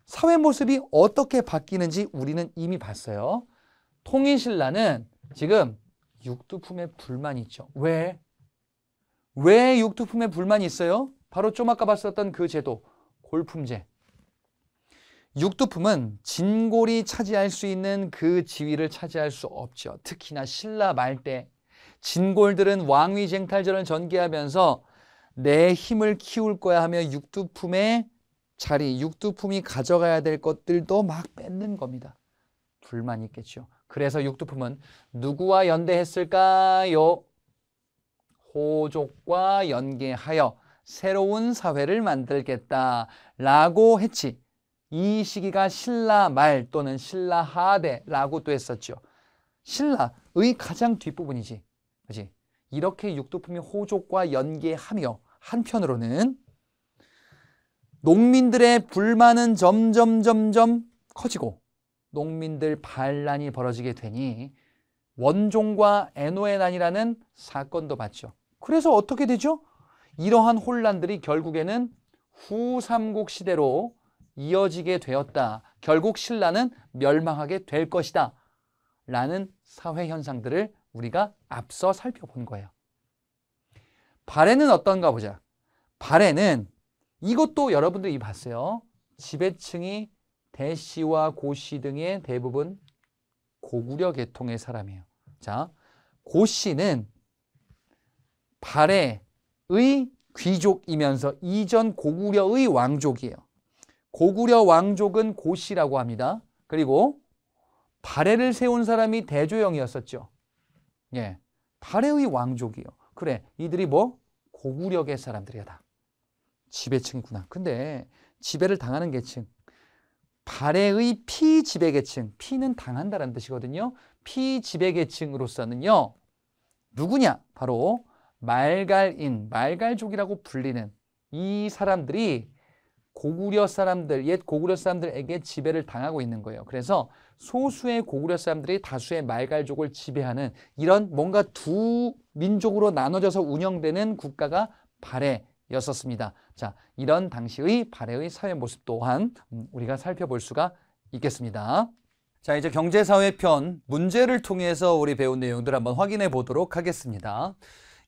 사회 모습이 어떻게 바뀌는지 우리는 이미 봤어요. 통일신라는 지금 육두품에 불만이 있죠. 왜? 왜 육두품에 불만이 있어요? 바로 좀 아까 봤었던 그 제도, 골품제. 육두품은 진골이 차지할 수 있는 그 지위를 차지할 수 없죠. 특히나 신라 말 때 진골들은 왕위쟁탈전을 전개하면서 내 힘을 키울 거야 하며 육두품의 자리, 육두품이 가져가야 될 것들도 막 뺏는 겁니다. 불만이 있겠죠. 그래서 육두품은 누구와 연대했을까요? 호족과 연계하여 새로운 사회를 만들겠다라고 했지. 이 시기가 신라 말 또는 신라 하대라고 또 했었죠. 신라의 가장 뒷부분이지. 그렇지? 이렇게 육두품이 호족과 연계하며 한편으로는 농민들의 불만은 점점 커지고 농민들 반란이 벌어지게 되니 원종과 애노의 난이라는 사건도 봤죠. 그래서 어떻게 되죠? 이러한 혼란들이 결국에는 후삼국 시대로 이어지게 되었다. 결국 신라는 멸망하게 될 것이다. 라는 사회 현상들을 우리가 앞서 살펴본 거예요. 발해는 어떤가 보자. 발해는 이것도 여러분들이 봤어요. 지배층이 대씨와 고씨 등의 대부분 고구려 계통의 사람이에요. 자, 고씨는 발해의 귀족이면서 이전 고구려의 왕족이에요. 고구려 왕족은 고씨라고 합니다. 그리고 발해를 세운 사람이 대조영이었었죠. 예, 발해의 왕족이요. 그래, 이들이 뭐? 고구려계 사람들이야 다. 지배층이구나. 근데 지배를 당하는 계층, 발해의 피지배계층, 피는 당한다는 뜻이거든요. 피지배계층으로서는요, 누구냐? 바로 말갈인, 말갈족이라고 불리는 이 사람들이 고구려 사람들, 옛 고구려 사람들에게 지배를 당하고 있는 거예요. 그래서 소수의 고구려 사람들이 다수의 말갈족을 지배하는 이런 뭔가 두 민족으로 나눠져서 운영되는 국가가 발해였었습니다. 자, 이런 당시의 발해의 사회 모습 또한 우리가 살펴볼 수가 있겠습니다. 자, 이제 경제사회편 문제를 통해서 우리 배운 내용들 한번 확인해 보도록 하겠습니다.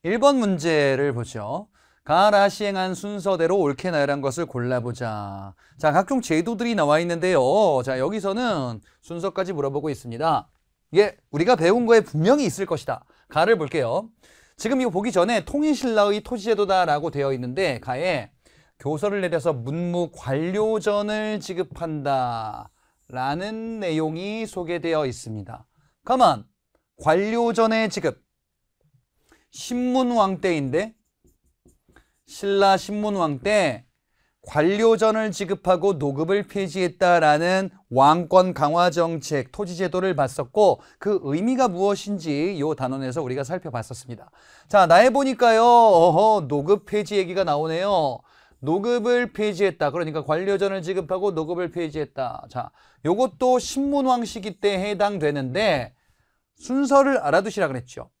1번 문제를 보죠. 가라 시행한 순서대로 옳게 나열한 것을 골라보자. 자, 각종 제도들이 나와 있는데요. 자, 여기서는 순서까지 물어보고 있습니다. 예, 우리가 배운 거에 분명히 있을 것이다. 가를 볼게요. 지금 이거 보기 전에 통일신라의 토지제도다라고 되어 있는데 가에 교서를 내려서 문무 관료전을 지급한다 라는 내용이 소개되어 있습니다. 가만, 관료전의 지급. 신문왕 때인데 신라 신문왕 때 관료전을 지급하고 노급을 폐지했다라는 왕권 강화 정책, 토지제도를 봤었고 그 의미가 무엇인지 이 단원에서 우리가 살펴봤었습니다. 자, 나에 보니까요, 노급 폐지 얘기가 나오네요. 노급을 폐지했다. 그러니까 관료전을 지급하고 노급을 폐지했다. 자, 요것도 신문왕 시기 때 해당되는데 순서를 알아두시라 그랬죠.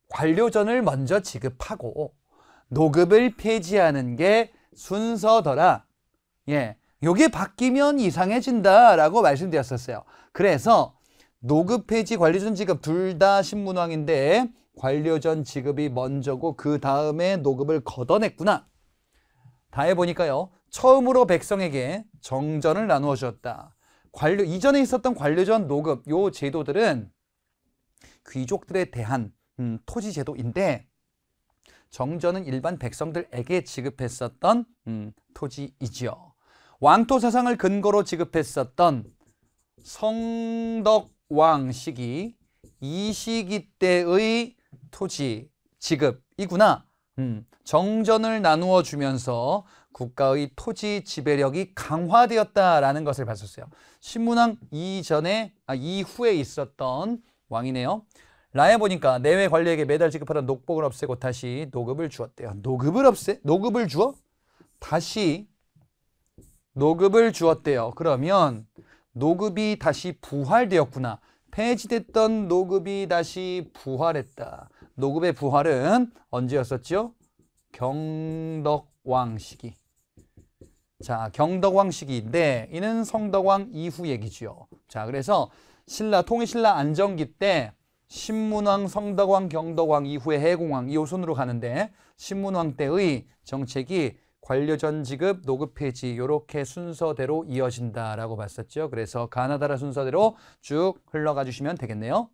관료전을 먼저 지급하고 노급을 폐지하는 게 순서더라. 예, 요게 바뀌면 이상해진다라고 말씀드렸었어요. 그래서 노급 폐지, 관료전 지급 둘 다 신문왕인데 관료전 지급이 먼저고 그 다음에 노급을 걷어냈구나. 다 해보니까요, 처음으로 백성에게 정전을 나누어 주었다. 이전에 있었던 관료전 노급 요 제도들은 귀족들에 대한 토지 제도인데 정전은 일반 백성들에게 지급했었던 토지이지요. 왕토 사상을 근거로 지급했었던 성덕왕 시기 이 시기 때의 토지 지급이구나. 정전을 나누어 주면서 국가의 토지 지배력이 강화되었다라는 것을 봤었어요. 신문왕 이후에 있었던 왕이네요. 라에 보니까 내외 관리에게 매달 지급하던 녹복을 없애고 다시 노급을 주었대요. 노급을 주어? 다시 노급을 주었대요. 그러면 노급이 다시 부활되었구나. 폐지됐던 노급이 다시 부활했다. 노급의 부활은 언제였었죠? 경덕왕 시기. 자, 경덕왕 시기인데 이는 성덕왕 이후 얘기죠. 자, 그래서 통일신라 안정기 때 신문왕, 성덕왕, 경덕왕 이후에 해공왕 이 순으로 가는데 신문왕 때의 정책이 관료전 지급, 노급 폐지 이렇게 순서대로 이어진다라고 봤었죠. 그래서 가나다라 순서대로 쭉 흘러가 주시면 되겠네요.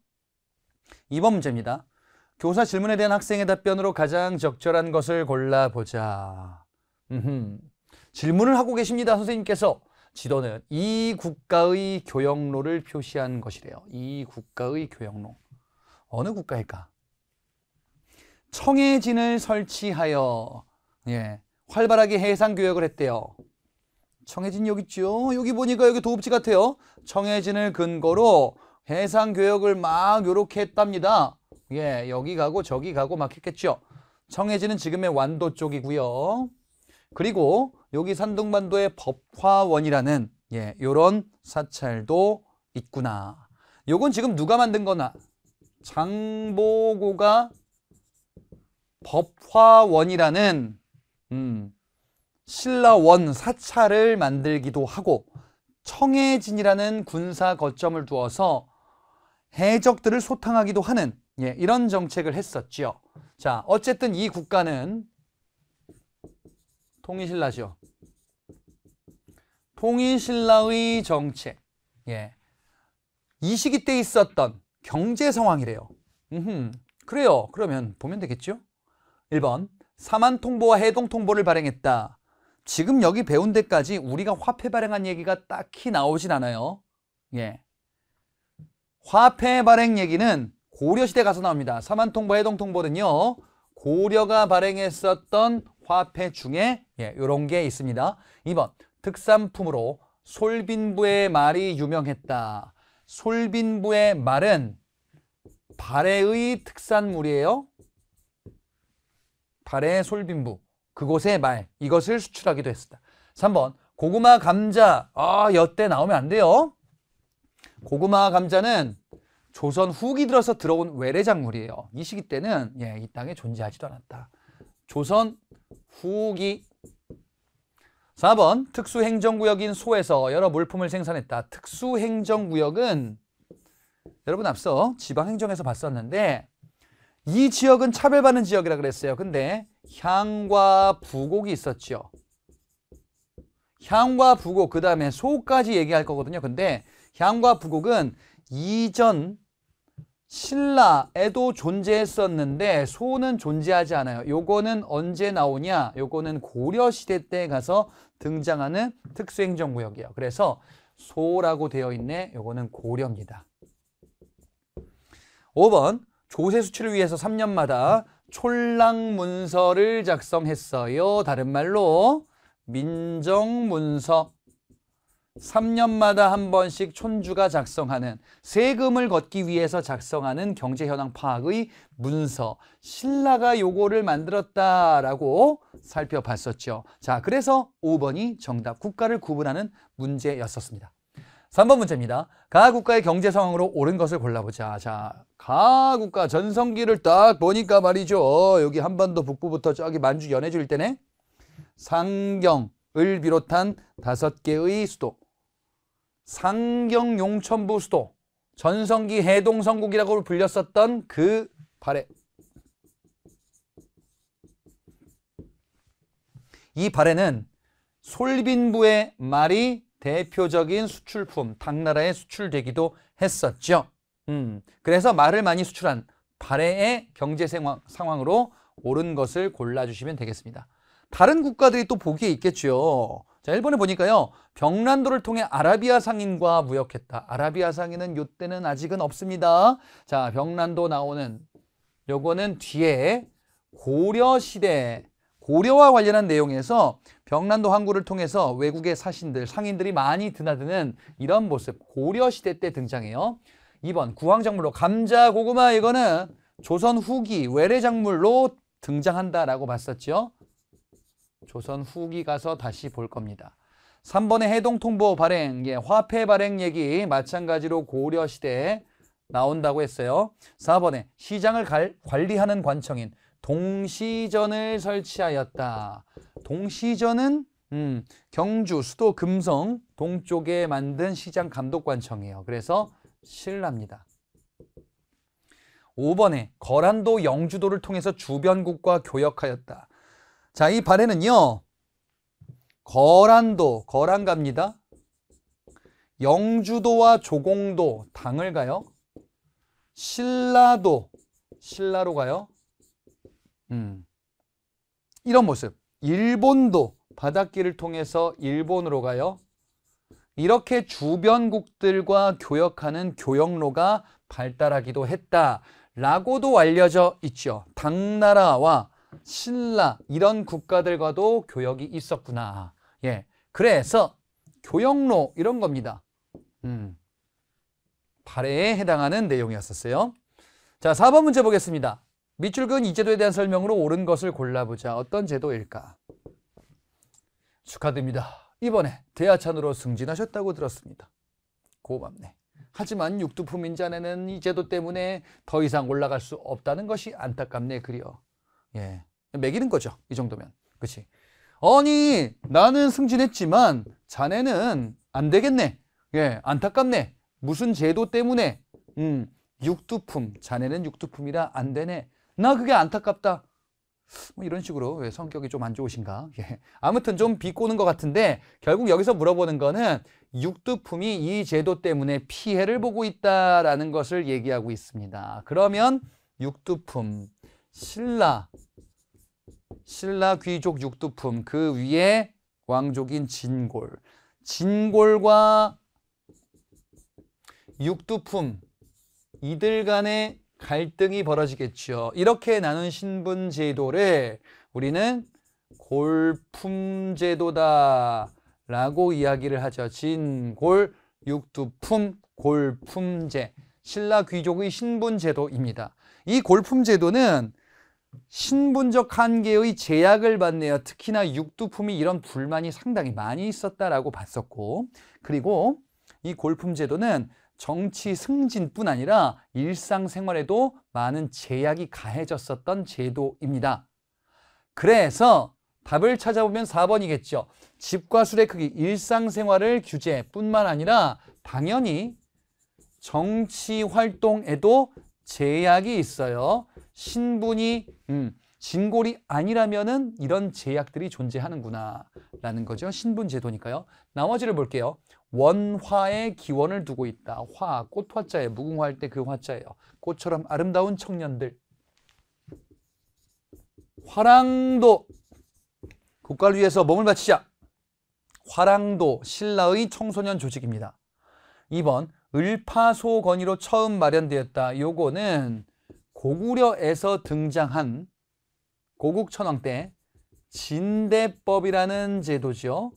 2번 문제입니다. 교사 질문에 대한 학생의 답변으로 가장 적절한 것을 골라보자. 질문을 하고 계십니다. 선생님께서. 지도는 이 국가의 교역로를 표시한 것이래요. 이 국가의 교역로. 어느 국가일까? 청해진을 설치하여 활발하게 해상교역을 했대요. 청해진 여기 있죠? 여기 보니까 여기 도읍지 같아요. 청해진을 근거로 해상교역을 막 요렇게 했답니다. 여기 가고 저기 가고 막 했겠죠. 청해진은 지금의 완도 쪽이고요. 그리고 여기 산둥반도의 법화원이라는 요런 사찰도 있구나. 요건 지금 누가 만든 거나 장보고가 법화원이라는 신라원 사찰을 만들기도 하고 청해진이라는 군사 거점을 두어서 해적들을 소탕하기도 하는 이런 정책을 했었죠. 자, 어쨌든 이 국가는 통일신라죠. 통일신라의 정책. 이 시기 때 있었던 경제 상황이래요. 그래요. 그러면 보면 되겠죠? 1번 사만통보와 해동통보를 발행했다. 지금 여기 배운 데까지 우리가 화폐 발행한 얘기가 딱히 나오진 않아요. 화폐 발행 얘기는 고려시대 가서 나옵니다. 사만통보, 해동통보는요. 고려가 발행했었던 화폐 중에 이런 게 있습니다. 2번 특산품으로 솔빈부의 말이 유명했다. 솔빈부의 말은 발해의 특산물이에요. 발해 솔빈부 그곳의 말 이것을 수출하기도 했습니다. 3번 고구마 감자 여태 나오면 안 돼요. 고구마 감자는 조선 후기 들어서 들어온 외래작물이에요. 이 시기 때는 이 땅에 존재하지도 않았다. 조선 후기. 4번 특수행정구역인 소에서 여러 물품을 생산했다. 특수행정구역은 여러분 앞서 지방행정에서 봤었는데 이 지역은 차별받는 지역이라 그랬어요. 근데 향과 부곡이 있었죠. 향과 부곡 그 다음에 소까지 얘기할 거거든요. 근데 향과 부곡은 이전 신라에도 존재했었는데 소는 존재하지 않아요. 요거는 언제 나오냐? 요거는 고려시대 때 가서 등장하는 특수행정구역이에요. 그래서 소라고 되어 있네. 요거는 고려입니다. 5번 조세 수출을 위해서 3년마다 촐랑문서를 작성했어요. 다른 말로 민정문서. 3년마다 한 번씩 촌주가 작성하는 세금을 걷기 위해서 작성하는 경제현황 파악의 문서. 신라가 요거를 만들었다라고 살펴봤었죠. 자, 그래서 5번이 정답 국가를 구분하는 문제였었습니다. 3번 문제입니다. 가 국가의 경제 상황으로 옳은 것을 골라보자. 자, 가 국가 전성기를 딱 보니까 말이죠. 여기 한반도 북부부터 저기 만주 연해주 일대네. 상경을 비롯한 5개의 수도. 상경 용천부 수도. 전성기 해동성국이라고 불렸었던 그 발해. 이 발해는 솔빈부의 말이 대표적인 수출품, 당나라에 수출되기도 했었죠. 그래서 말을 많이 수출한 발해의 경제 상황으로 옳은 것을 골라주시면 되겠습니다. 다른 국가들이 또 보기에 있겠죠. 자, 일본에 보니까요. 병란도를 통해 아라비아 상인과 무역했다. 아라비아 상인은 이때는 아직은 없습니다. 자, 병란도 나오는 요거는 뒤에 고려시대, 고려와 관련한 내용에서 병란도 항구를 통해서 외국의 사신들, 상인들이 많이 드나드는 이런 모습, 고려시대 때 등장해요. 2번 구황작물로 감자, 고구마 이거는 조선 후기 외래작물로 등장한다라고 봤었죠. 조선 후기 가서 다시 볼 겁니다. 3번의 해동통보 발행, 화폐 발행 얘기 마찬가지로 고려시대에 나온다고 했어요. 4번에 시장을 관리하는 관청인 동시전을 설치하였다. 동시전은 경주, 수도 금성 동쪽에 만든 시장 감독관청이에요. 그래서 신라입니다. 5번에 거란도 영주도를 통해서 주변국과 교역하였다. 자, 이 발해는요. 거란도, 거란 갑니다. 영주도와 조공도, 당을 가요. 신라도, 신라로 가요. 이런 모습. 일본도 바닷길을 통해서 일본으로 가요. 이렇게 주변국들과 교역하는 교역로가 발달하기도 했다라고도 알려져 있죠. 당나라와 신라 이런 국가들과도 교역이 있었구나. 예, 그래서 교역로 이런 겁니다. 발해에 해당하는 내용이었었어요. 자, 4번 문제 보겠습니다. 밑줄 그은 이 제도에 대한 설명으로 옳은 것을 골라보자. 어떤 제도일까? 축하드립니다. 이번에 대하찬으로 승진하셨다고 들었습니다. 고맙네. 하지만 육두품인 자네는 이 제도 때문에 더 이상 올라갈 수 없다는 것이 안타깝네 그려. 예, 매기는 거죠. 이 정도면. 그렇지? 아니 나는 승진했지만 자네는 안 되겠네. 예, 안타깝네. 무슨 제도 때문에 육두품, 자네는 육두품이라 안 되네. 나 그게 안타깝다. 뭐 이런 식으로 왜 성격이 좀 안 좋으신가? 예. 아무튼 좀 비꼬는 것 같은데 결국 여기서 물어보는 거는 육두품이 이 제도 때문에 피해를 보고 있다라는 것을 얘기하고 있습니다. 그러면 육두품, 신라 귀족 육두품, 그 위에 왕족인 진골, 진골과 육두품 이들 간의 갈등이 벌어지겠죠. 이렇게 나눈 신분 제도를 우리는 골품 제도다 라고 이야기를 하죠. 진골, 육두품, 골품제. 신라 귀족의 신분 제도입니다. 이 골품 제도는 신분적 한계의 제약을 받네요. 특히나 육두품이 이런 불만이 상당히 많이 있었다라고 봤었고, 그리고 이 골품 제도는 정치 승진뿐 아니라 일상생활에도 많은 제약이 가해졌었던 제도입니다. 그래서 답을 찾아보면 4번이겠죠. 집과 술의 크기, 일상생활을 규제뿐만 아니라 당연히 정치 활동에도 제약이 있어요. 신분이 진골이 아니라면은 이런 제약들이 존재하는구나 라는 거죠. 신분 제도니까요. 나머지를 볼게요. 원화의 기원을 두고 있다. 화, 꽃화자예요. 무궁화할 때 그 화자예요. 꽃처럼 아름다운 청년들. 화랑도, 국가를 위해서 몸을 바치자. 화랑도, 신라의 청소년 조직입니다. 2번, 을파소 건의로 처음 마련되었다. 요거는 고구려에서 등장한 고국천왕 때 진대법이라는 제도죠.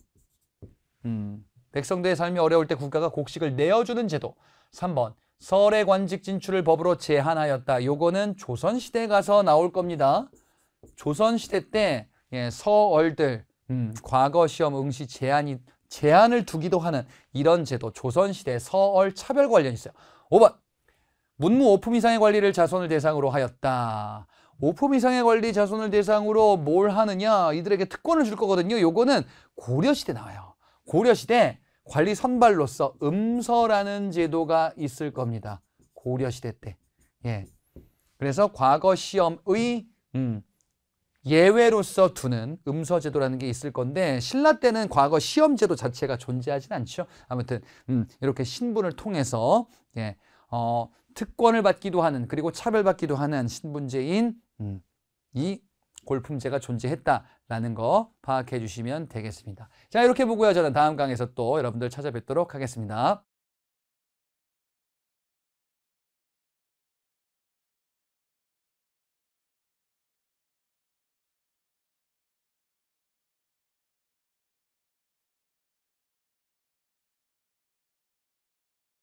백성들의 삶이 어려울 때 국가가 곡식을 내어주는 제도. 3번, 설의 관직 진출을 법으로 제한하였다. 요거는 조선시대에 가서 나올 겁니다. 조선시대 때 서얼들 과거 시험 응시 제한을 두기도 하는 이런 제도. 조선시대 서얼 차별 관련이 있어요. 5번, 문무 5품 이상의 관리를 자손을 대상으로 하였다. 5품 이상의 관리 자손을 대상으로 뭘 하느냐? 이들에게 특권을 줄 거거든요. 요거는 고려시대 나와요. 고려시대 관리 선발로서 음서라는 제도가 있을 겁니다. 고려시대 때. 예. 그래서 과거 시험의 예외로서 두는 음서제도라는 게 있을 건데 신라 때는 과거 시험제도 자체가 존재하진 않죠. 아무튼 이렇게 신분을 통해서 특권을 받기도 하는 그리고 차별받기도 하는 신분제인 이 골품제가 존재했다라는 거 파악해 주시면 되겠습니다. 자, 이렇게 보고요. 저는 다음 강에서 또 여러분들 찾아뵙도록 하겠습니다.